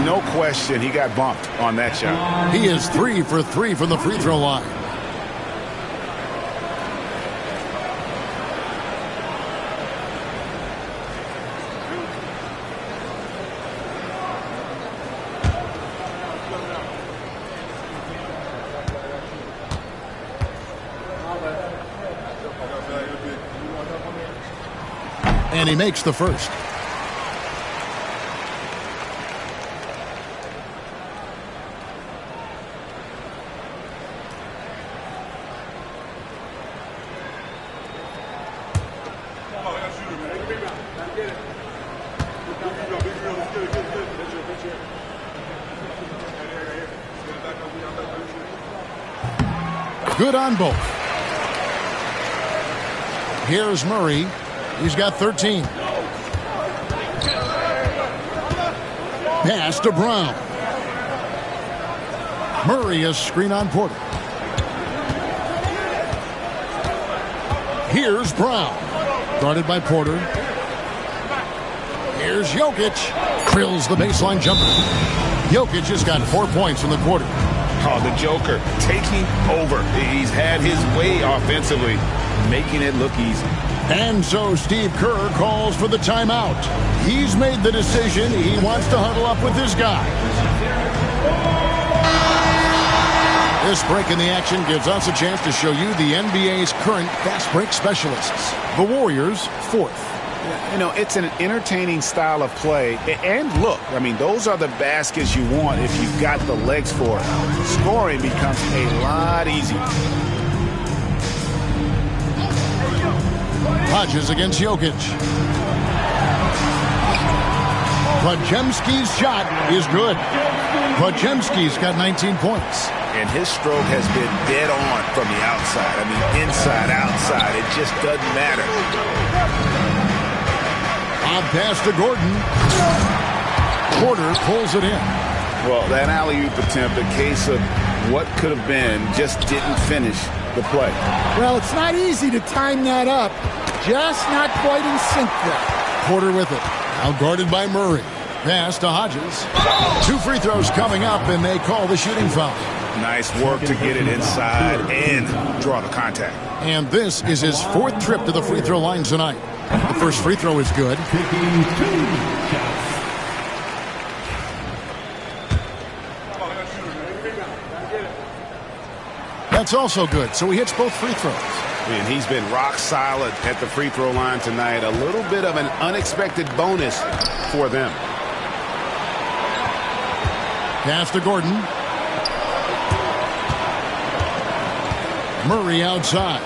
No question, he got bumped on that shot. He is 3 for 3 from the free throw line. And he makes the first. Good on both. Here's Murray. He's got 13. Pass to Brown. Murray is screen on Porter. Here's Brown. Guarded by Porter. Here's Jokic. Drills the baseline jumper. Jokic has got 4 points in the quarter. Oh, the Joker taking over. He's had his way offensively, making it look easy. And so Steve Kerr calls for the timeout. He's made the decision. He wants to huddle up with his guys. This break in the action gives us a chance to show you the NBA's current fast break specialists. The Warriors, 4th. You know, it's an entertaining style of play. And look, I mean, those are the baskets you want if you've got the legs for it. Scoring becomes a lot easier. Hodges against Jokic. Podziemski's shot is good. Podziemski's got 19 points. And his stroke has been dead on from the outside. I mean, inside, outside, it just doesn't matter. On pass to Gordon. Porter pulls it in. Well, that alley-oop attempt, a case of what could have been, just didn't finish the play. Well, it's not easy to time that up. Just not quite in sync there. Porter with it. Now guarded by Murray. Pass to Hodges. 2 free throws coming up, and they call the shooting foul. Nice work to get it inside and draw the contact. And this is his 4th trip to the free throw line tonight. The first free throw is good. That's also good, so he hits both free throws. And he's been rock solid at the free throw line tonight. A little bit of an unexpected bonus for them. Pass to Gordon. Murray outside.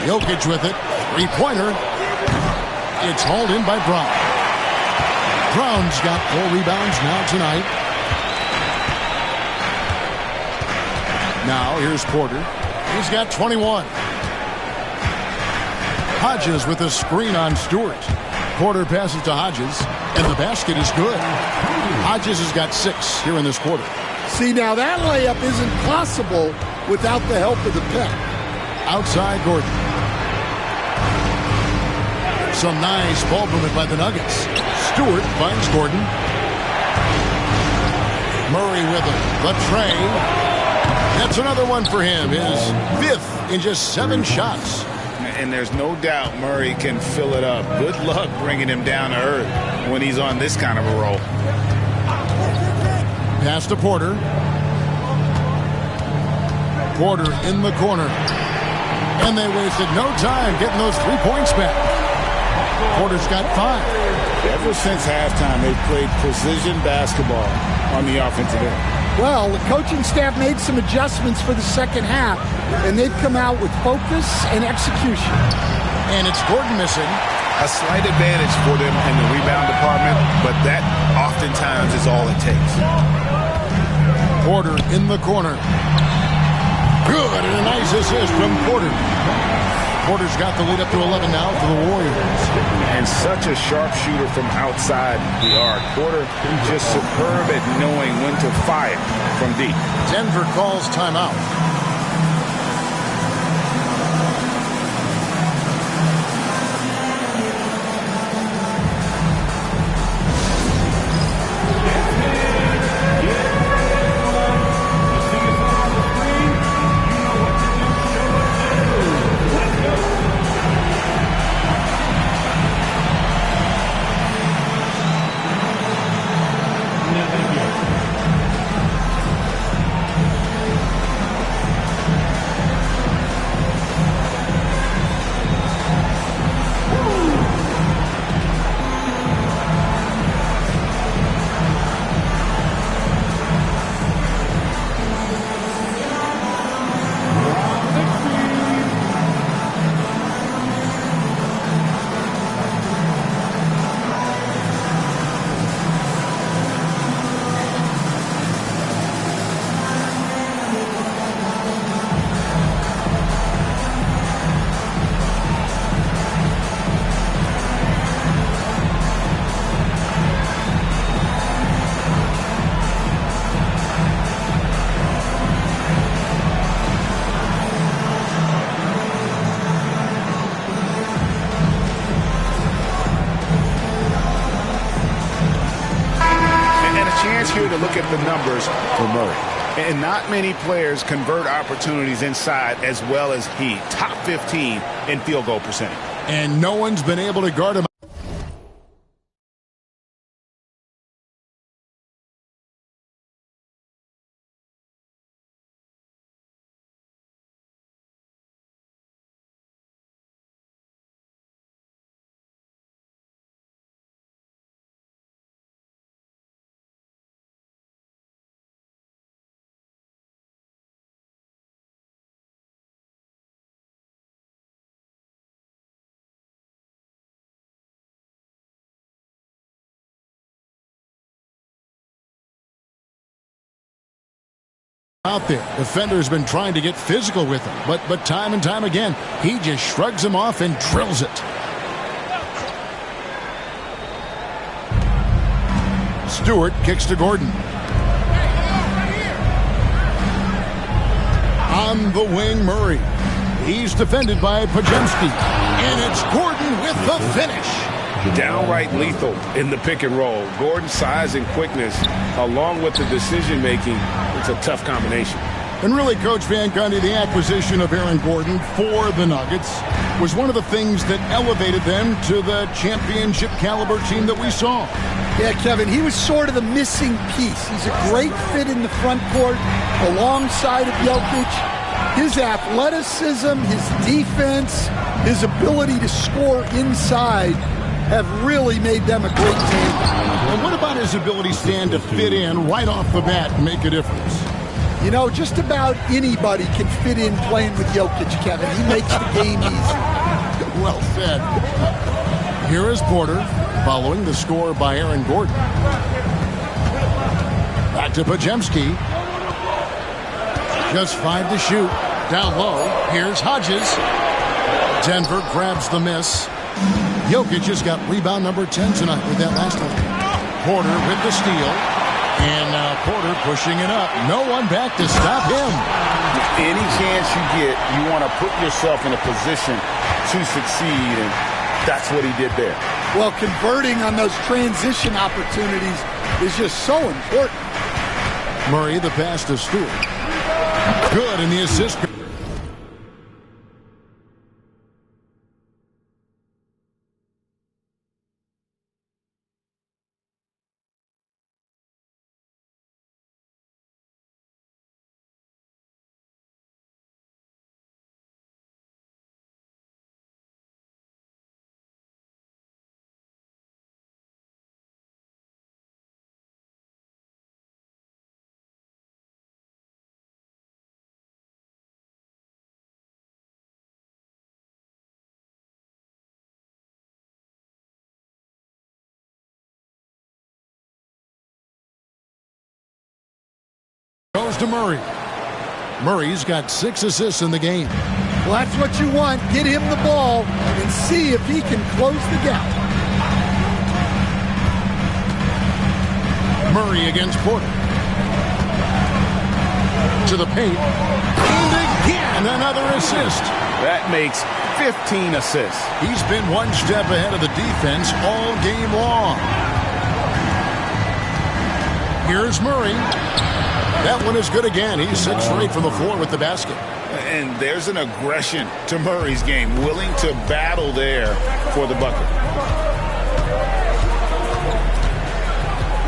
Jokic with it. Three-pointer. It's hauled in by Brown. Brown's got 4 rebounds now tonight. Now here's Porter. He's got 21. Hodges with a screen on Stewart. Porter passes to Hodges, and the basket is good. Hodges has got 6 here in this quarter. See, now that layup isn't possible without the help of the pick. Outside Gordon. Some nice ball movement by the Nuggets. Stewart finds Gordon. Murray with it. The tray. That's another one for him. His 5th in just 7 shots. And there's no doubt Murray can fill it up. Good luck bringing him down to earth when he's on this kind of a roll. Pass to Porter. Porter in the corner. And they wasted no time getting those 3 points back. Porter's got 5. Ever since halftime, they've played precision basketball on the offensive end. Well, the coaching staff made some adjustments for the second half, and they've come out with focus and execution. And it's Gordon missing. A slight advantage for them in the rebound department, but that oftentimes is all it takes. Porter in the corner. Good, and a nice assist from Porter. Porter's got the lead up to 11 now for the Warriors. And such a sharpshooter from outside the arc. Porter just superb at knowing when to fire from deep. Denver calls timeout. a look at the numbers for Murray. And not many players convert opportunities inside as well as he. Top 15 in field goal percentage. And no one's been able to guard him. Out there, defender's been trying to get physical with him, but time and time again, he just shrugs him off and drills it. Stewart kicks to Gordon. On the wing, Murray. He's defended by Podziemski, and it's Gordon with the finish. Downright lethal in the pick and roll. Gordon's size and quickness, along with the decision-making, it's a tough combination. And really, Coach Van Gundy, the acquisition of Aaron Gordon for the Nuggets was one of the things that elevated them to the championship caliber team that we saw. Yeah, Kevin, he was sort of the missing piece. He's a great fit in the front court alongside of Jokic. His athleticism, his defense, his ability to score inside have really made them a great team. And what about his ability, Stan, to fit in right off the bat and make a difference? You know, just about anybody can fit in playing with Jokic, Kevin. He makes the game easy. Well said. Here is Porter following the score by Aaron Gordon. Back to Podziemski. Just 5 to shoot. Down low. Here's Hodges. Denver grabs the miss. Jokic has got rebound number 10 tonight with that last one. Porter with the steal. And now Porter pushing it up. No one back to stop him. Any chance you get, you want to put yourself in a position to succeed, and that's what he did there. Well, converting on those transition opportunities is just so important. Murray, the pass to Stewart. Good in the assist. Goes to Murray. Murray's got 6 assists in the game. Well, that's what you want. Get him the ball and see if he can close the gap. Murray against Porter. To the paint. And again, another assist. That makes 15 assists. He's been one step ahead of the defense all game long. Here's Murray. That one is good again. He's 6 for 8 from the floor with the basket. And there's an aggression to Murray's game, willing to battle there for the bucket.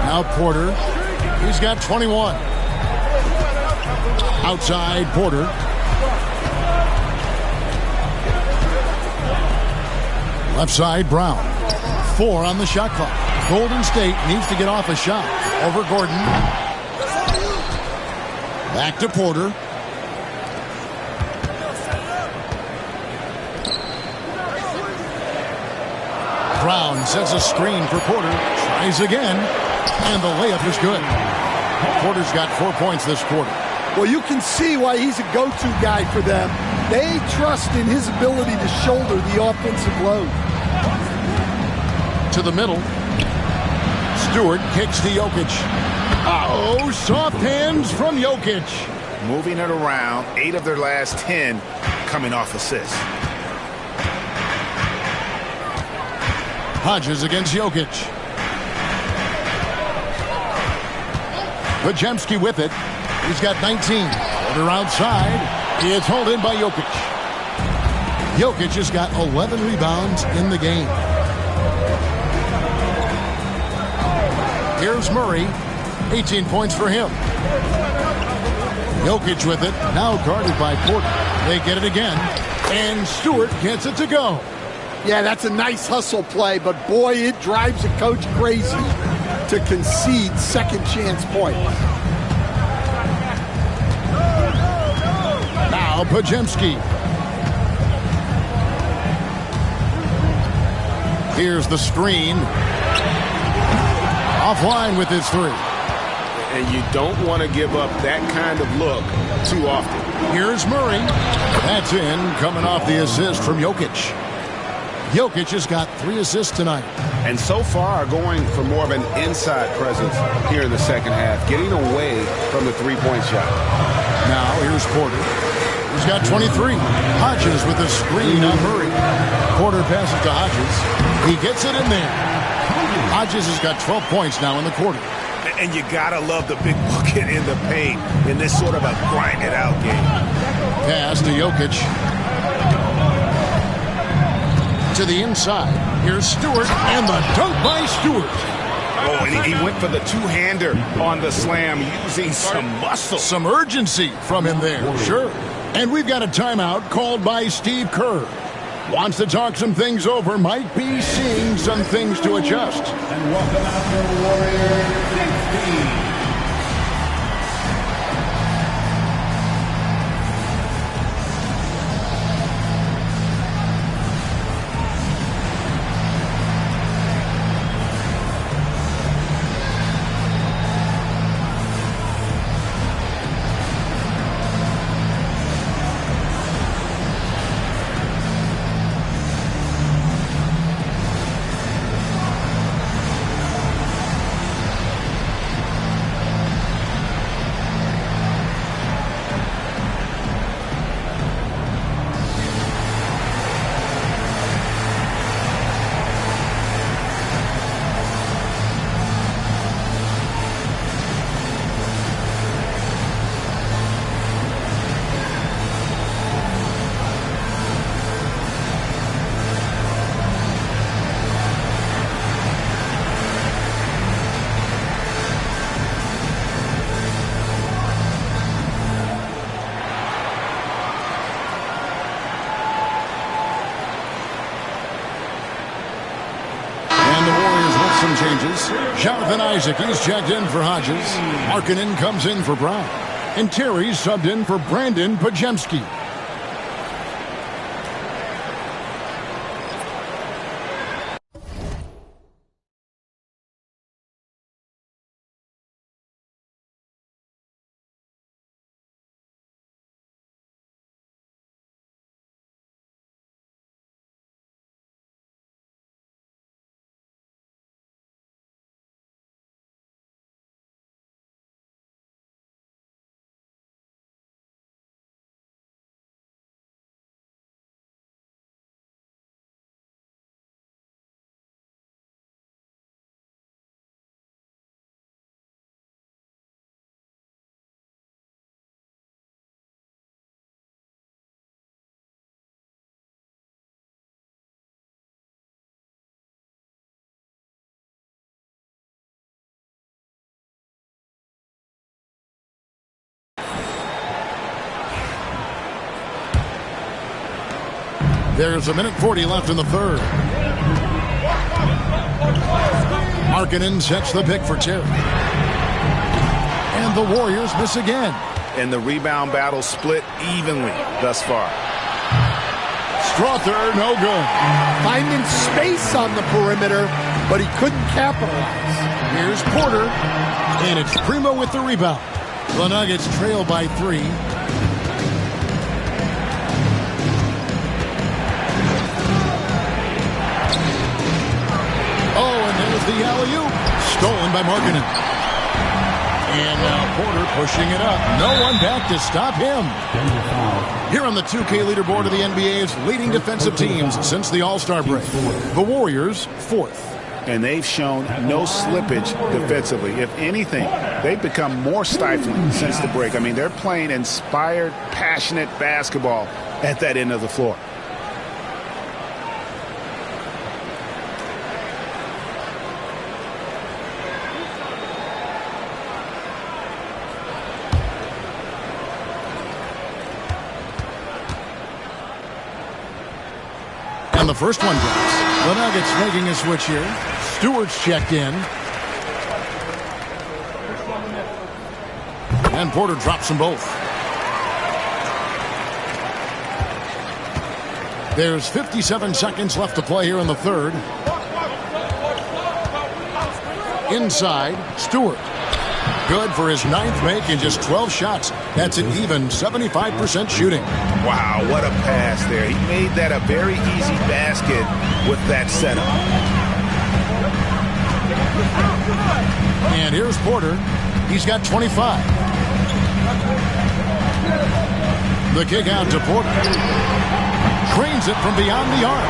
Now Porter. He's got 21. Outside Porter. Left side Brown. 4 on the shot clock. Golden State needs to get off a shot. Over Gordon. Back to Porter. Brown sets a screen for Porter. Tries again. And the layup is good. Porter's got 4 points this quarter. Well, you can see why he's a go-to guy for them. They trust in his ability to shoulder the offensive load. To the middle. Stewart kicks to Jokic. Oh, soft hands from Jokic. Moving it around, 8 of their last 10 coming off assists. Hodges against Jokic. Podziemski with it. He's got 19. Porter outside. It's hauled in by Jokic. Jokic has got 11 rebounds in the game. Here's Murray. 18 points for him. Jokic with it. Now guarded by Porter. They get it again. And Stewart gets it to go. Yeah, that's a nice hustle play, but boy, it drives a coach crazy to concede second chance points. Now Podziemski. Here's the screen. Offline with his three. And you don't want to give up that kind of look too often. Here's Murray. That's in, coming off the assist from Jokic. Jokic has got 3 assists tonight. And so far going for more of an inside presence here in the second half, getting away from the three-point shot. Now here's Porter. He's got 23. Hodges with a screen on Murray. Porter passes to Hodges. He gets it in there. Hodges has got 12 points now in the quarter. And you gotta love the big bucket in the paint in this sort of a grind-it-out game. Pass to Jokic. To the inside. Here's Stewart, and the dunk by Stewart. Oh, and he went for the two-hander on the slam, using some muscle. Some urgency from him there, sure. And we've got a timeout called by Steve Kerr. Wants to talk some things over, might be seeing some things to adjust. And welcome out to Warrior 16. Changes. Jonathan Isaac, he's checked in for Hodges. Markkanen comes in for Brown. And Terry subbed in for Brandon Podziemski. There's a minute 40 left in the third. Markkanen sets the pick for Terry. And the Warriors miss again. And the rebound battle split evenly thus far. Strother, no good. Finding space on the perimeter, but he couldn't capitalize. Here's Porter, and it's Primo with the rebound. The Nuggets trail by 3. The alley-oop stolen by Markkanen. And now Porter pushing it up. No one back to stop him. Here on the 2K leaderboard of the NBA's leading defensive teams since the All-Star break. The Warriors, 4th. and they've shown no slippage defensively. If anything, they've become more stifling since the break. I mean, they're playing inspired, passionate basketball at that end of the floor. And the first one drops. The Nuggets making a switch here. Stewart's checked in. And Porter drops them both. There's 57 seconds left to play here in the third. Inside, Stewart. Good for his 9th make in just 12 shots. That's an even 75% shooting. Wow, what a pass there. He made that a very easy basket with that setup. And here's Porter. He's got 25. The kick out to Porter. Trains it from beyond the arc.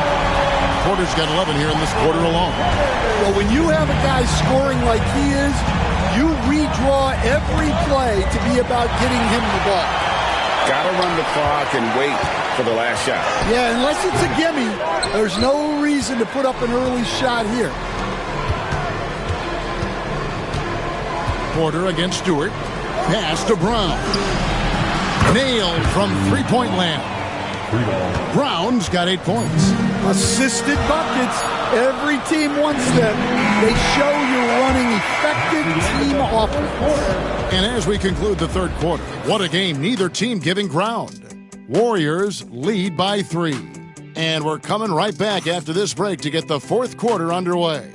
Porter's got 11 here in this quarter alone. Well, when you have a guy scoring like he is, you redraw every play to be about getting him the ball. Got to run the clock and wait for the last shot. Yeah, unless it's a gimme, there's no reason to put up an early shot here. Porter against Stewart. Pass to Brown. Nailed from three-point land. Brown's got 8 points. Assisted buckets. Every team wants them. They show you're running effective team offense. And as we conclude the third quarter, what a game. Neither team giving ground. Warriors lead by 3. And we're coming right back after this break to get the fourth quarter underway.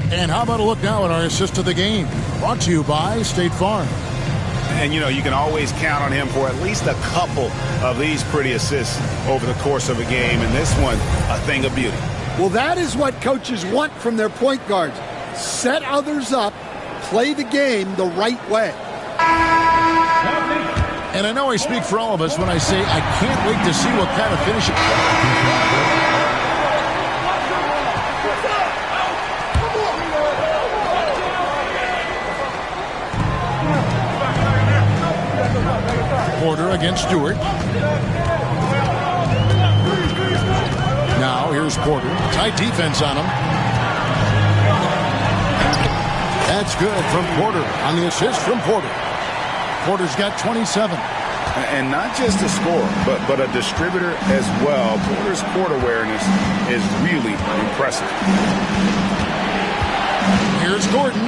And how about a look now at our assist of the game? Brought to you by State Farm. And, you know, you can always count on him for at least a couple of these pretty assists over the course of a game. And this one, a thing of beauty. Well, that is what coaches want from their point guards. Set others up, play the game the right way. And I know I speak for all of us when I say I can't wait to see what kind of finishing. Porter against Stewart. Now here's Porter. Tight defense on him. That's good from Porter on the assist from Porter. Porter's got 27. And not just a scorer, but a distributor as well. Porter's court awareness is really impressive. Here's Gordon.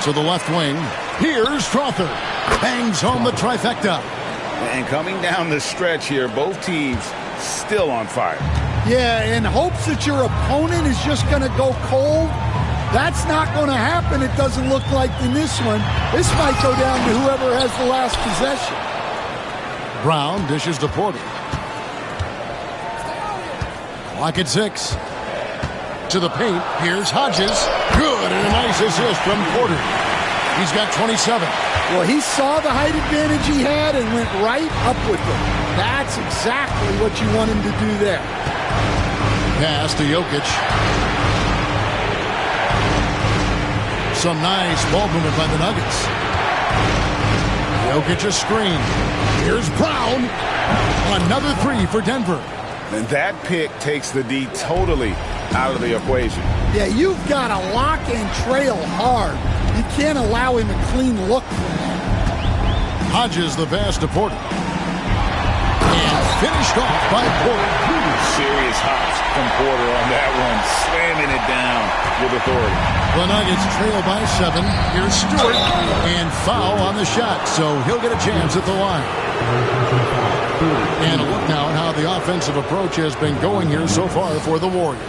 To the left wing. Here's Strother. Bangs home the trifecta. And coming down the stretch here, both teams still on fire. Yeah, in hopes that your opponent is just going to go cold. That's not going to happen, it doesn't look like in this one. This might go down to whoever has the last possession. Brown dishes to Porter. Clock at 6. To the paint. Here's Hodges. Good, and a nice assist from Porter. He's got 27. Well, he saw the height advantage he had and went right up with it. That's exactly what you want him to do there. Pass to Jokic. Some nice ball movement by the Nuggets. Jokic a screen. Here's Brown. Another 3 for Denver. And that pick takes the D totally out of the equation. Yeah, you've got to lock and trail hard. You can't allow him a clean look from that. Hodges the pass to Porter. And finished off by Porter. Serious hops from Porter on that one, slamming it down with authority. The Nuggets trail by 7. Here's Stewart. And foul on the shot, so he'll get a chance at the line. And a look now at how the offensive approach has been going here so far for the Warriors.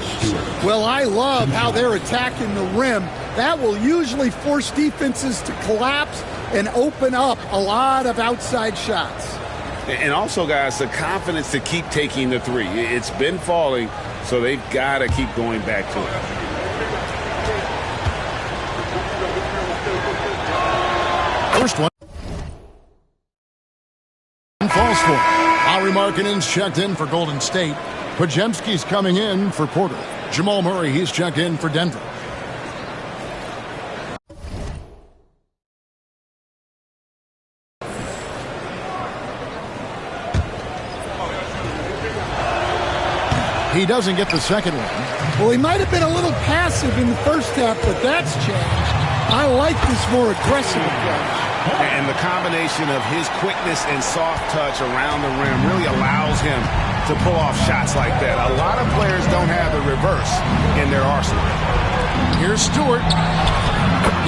Well, I love how they're attacking the rim. That will usually force defenses to collapse and open up a lot of outside shots. And also, guys, the confidence to keep taking the 3. It's been falling, so they've got to keep going back to it. First one. Falls for it. Lauri Markkanen's checked in for Golden State. Podziemski's coming in for Porter. Jamal Murray, he's checked in for Denver. He doesn't get the second one. Well, he might have been a little passive in the first half, but that's changed. I like this more aggressive approach. And the combination of his quickness and soft touch around the rim really allows him to pull off shots like that. A lot of players don't have the reverse in their arsenal. Here's Stewart.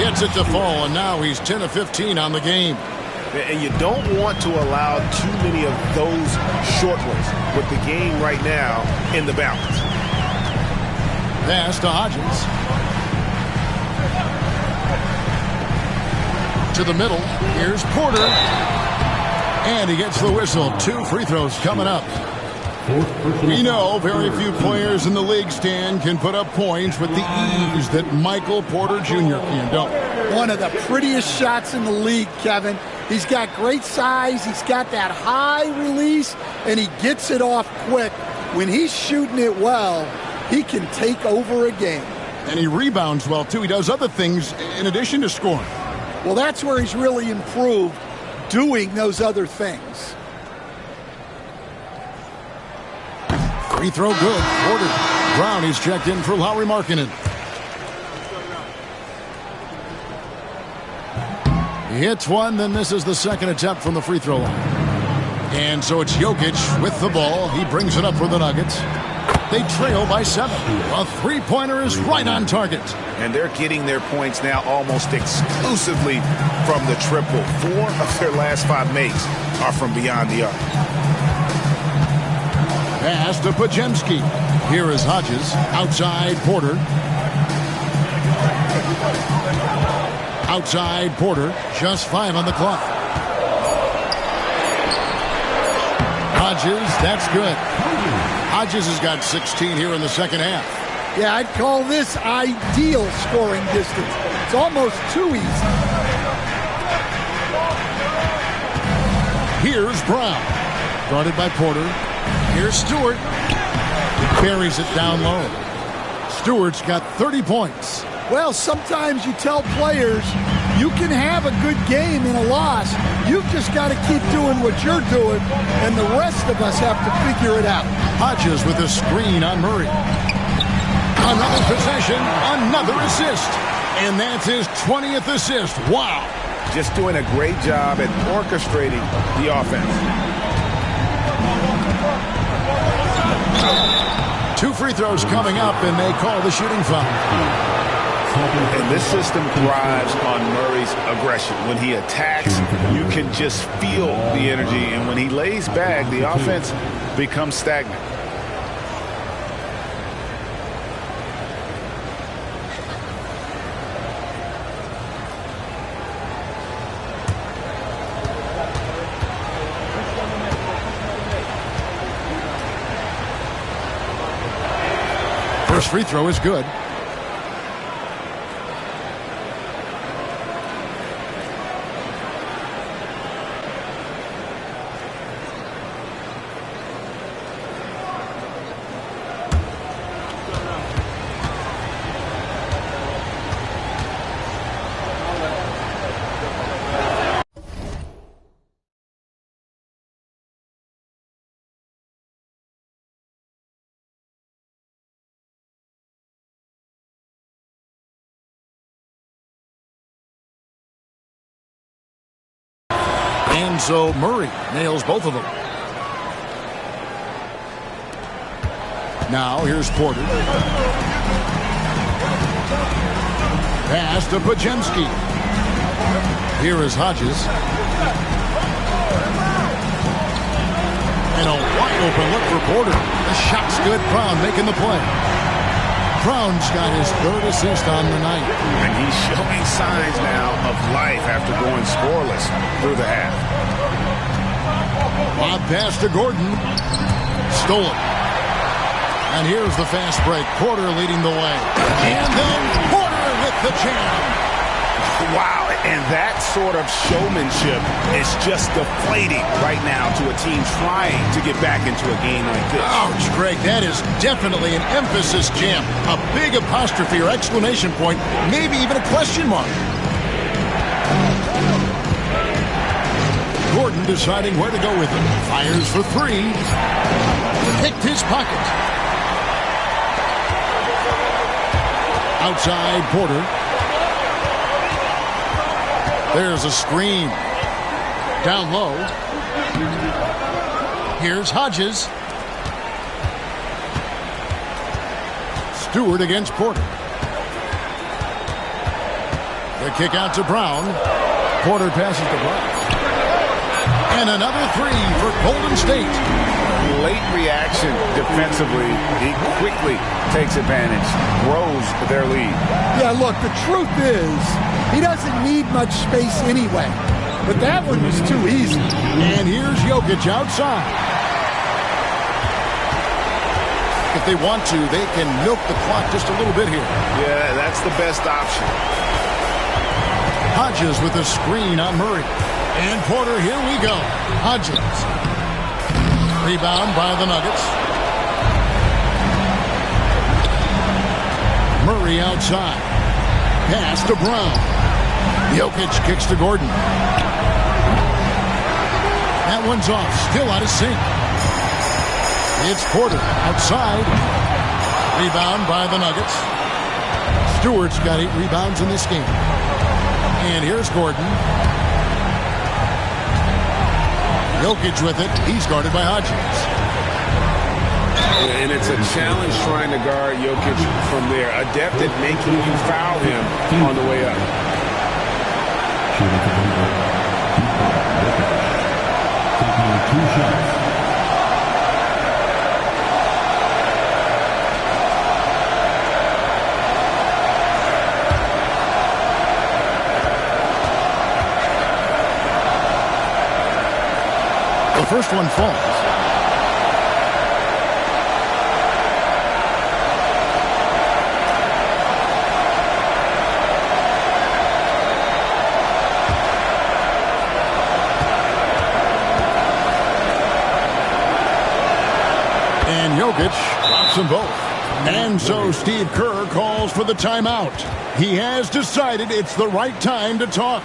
Gets it to fall, and now he's 10 of 15 on the game. And you don't want to allow too many of those short ones with the game right now in the balance. Pass to Hodges. To the middle. Here's Porter. And he gets the whistle. 2 free throws coming up. We know very few players in the league, Stan, can put up points with the ease that Michael Porter Jr. can, don't we? One of the prettiest shots in the league, Kevin. He's got great size. He's got that high release, and he gets it off quick. When he's shooting it well, he can take over a game. And he rebounds well, too. He does other things in addition to scoring. Well, that's where he's really improved, doing those other things. Free throw good. Porter. Brown, he's checked in for Lauri Markkanen. He hits one, then misses the second attempt from the free throw line. And so it's Jokic with the ball. He brings it up for the Nuggets. They trail by 7. A three-pointer is right on target. And they're getting their points now almost exclusively from the triple. 4 of their last 5 makes are from beyond the arc. Pass to Podziemski. Here is Hodges. Outside Porter. Outside Porter. Just 5 on the clock. Hodges, that's good. Hodges has got 16 here in the second half. Yeah, I'd call this ideal scoring distance. It's almost too easy. Here's Brown. Guarded by Porter. Here's Stewart. He carries it down low. Stewart's got 30 points. Well, sometimes you tell players you can have a good game in a loss. You've just got to keep doing what you're doing, and the rest of us have to figure it out. Hodges with a screen on Murray. Another possession, another assist. And that's his 20th assist. Wow. Just doing a great job at orchestrating the offense. 2 free throws coming up, and they call the shooting foul. And this system thrives on Murray's aggression. When he attacks, you can just feel the energy. And when he lays back, the offense becomes stagnant. First free throw is good. And so Murray nails both of them. Now here's Porter. Pass to Podziemski. Here is Hodges. And a wide open look for Porter. The shot's good. Brown making the play. Brown's got his 3rd assist on the night. And he's showing signs now of life after going scoreless through the half. Lob pass to Gordon. Stolen. And here's the fast break. Porter leading the way. And then Porter with the jam. Wow, And that sort of showmanship is just deflating right now to a team trying to get back into a game like this. Ouch, Greg, that is definitely an emphasis jam. A big apostrophe or exclamation point, maybe even a question mark. Gordon deciding where to go with it. Fires for three. Picked his pocket. Outside Porter. There's a screen. Down low. Here's Hodges. Stewart against Porter. The kick out to Brown. Porter passes to Brown. And another three for Golden State. Late reaction defensively. He quickly takes advantage, grows their lead. Yeah, look, the truth is, he doesn't need much space anyway. But that one was too easy. And here's Jokic outside. If they want to, they can milk the clock just a little bit here. Yeah, that's the best option. Hodges with a screen on Murray. And Porter, here we go. Hodges. Rebound by the Nuggets. Murray outside. Pass to Brown. Jokic kicks to Gordon. That one's off. Still out of sync. It's Porter outside. Rebound by the Nuggets. Stewart's got 8 rebounds in this game. And here's Gordon. Jokic with it. He's guarded by Hodges. And it's a challenge trying to guard Jokic from there. Adept at making you foul him on the way up. Taking 2 shots. The first one falls. And Jokic drops them both. And so Steve Kerr calls for the timeout. He has decided it's the right time to talk.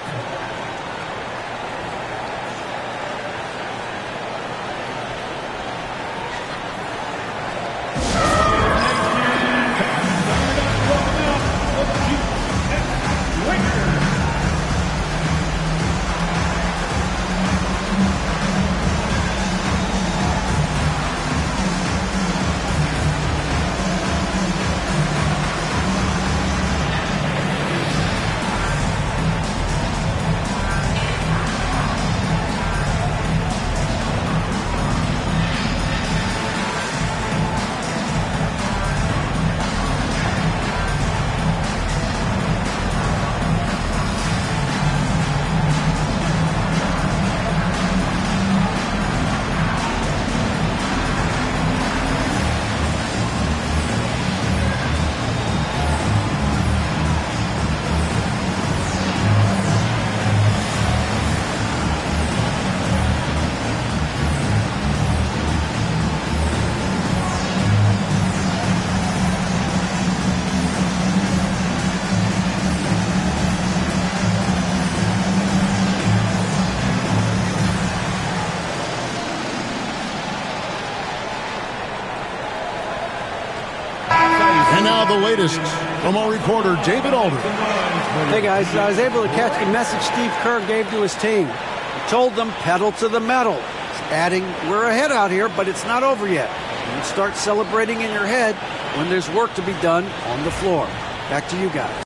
And now the latest from our reporter, David Aldridge. Hey guys, I was able to catch the message Steve Kerr gave to his team. He told them pedal to the metal. Adding, we're ahead out here, but it's not over yet. You start celebrating in your head when there's work to be done on the floor. Back to you guys.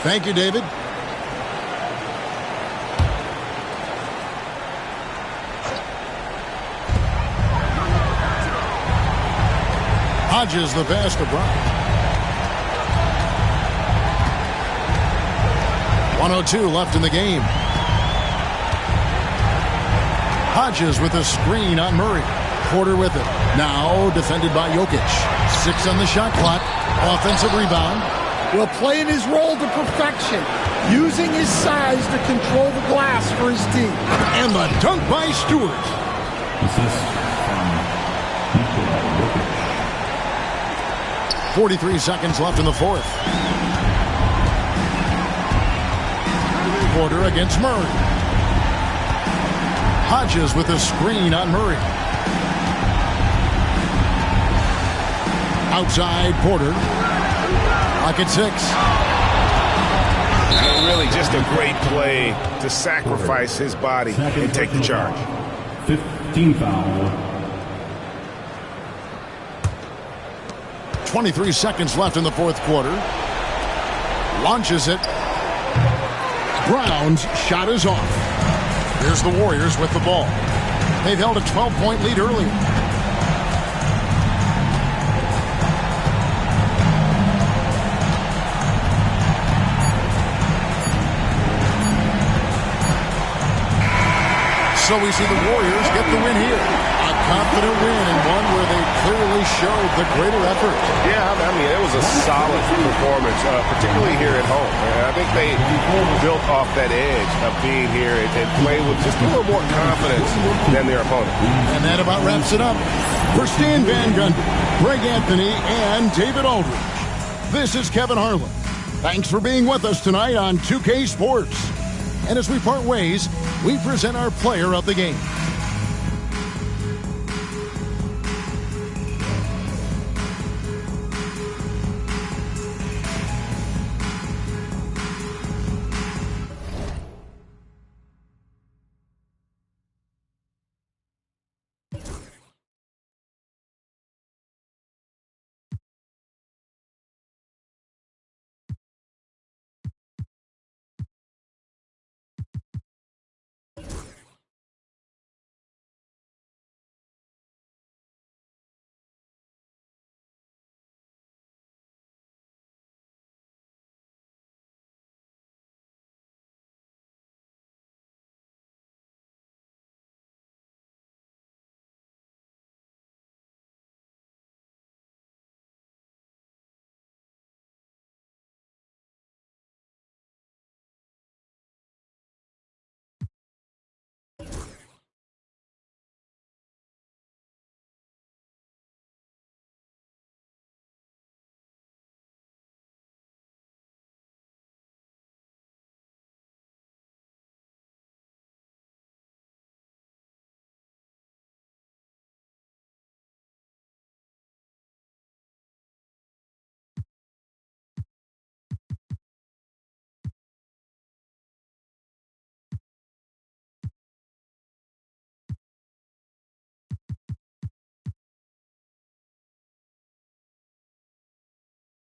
Thank you, David. Hodges the pass to Brown. 1:02 left in the game. Hodges with a screen on Murray. Porter with it. Now defended by Jokic. 6 on the shot clock. Offensive rebound. Well, playing his role to perfection. Using his size to control the glass for his team. And the dunk by Stewart. Assist from Nikola Jokic. 43 seconds left in the fourth. Porter against Murray. Hodges with a screen on Murray. Outside Porter. Lock at 6. Really just a great play to sacrifice his body and take the charge. 15 foul. 23 seconds left in the fourth quarter. Launches it. Brown's shot is off. Here's the Warriors with the ball. They've held a 12-point lead earlier. So we see the Warriors get the win here. A confident win and one where they clearly showed the greater effort. Yeah, I mean, it was a solid performance, particularly here at home. I think they built off that edge of being here and played with just a little more confidence than their opponent. And that about wraps it up. For Stan Van Gundy, Greg Anthony, and David Aldridge, this is Kevin Harlan. Thanks for being with us tonight on 2K Sports. And as we part ways, we present our player of the game.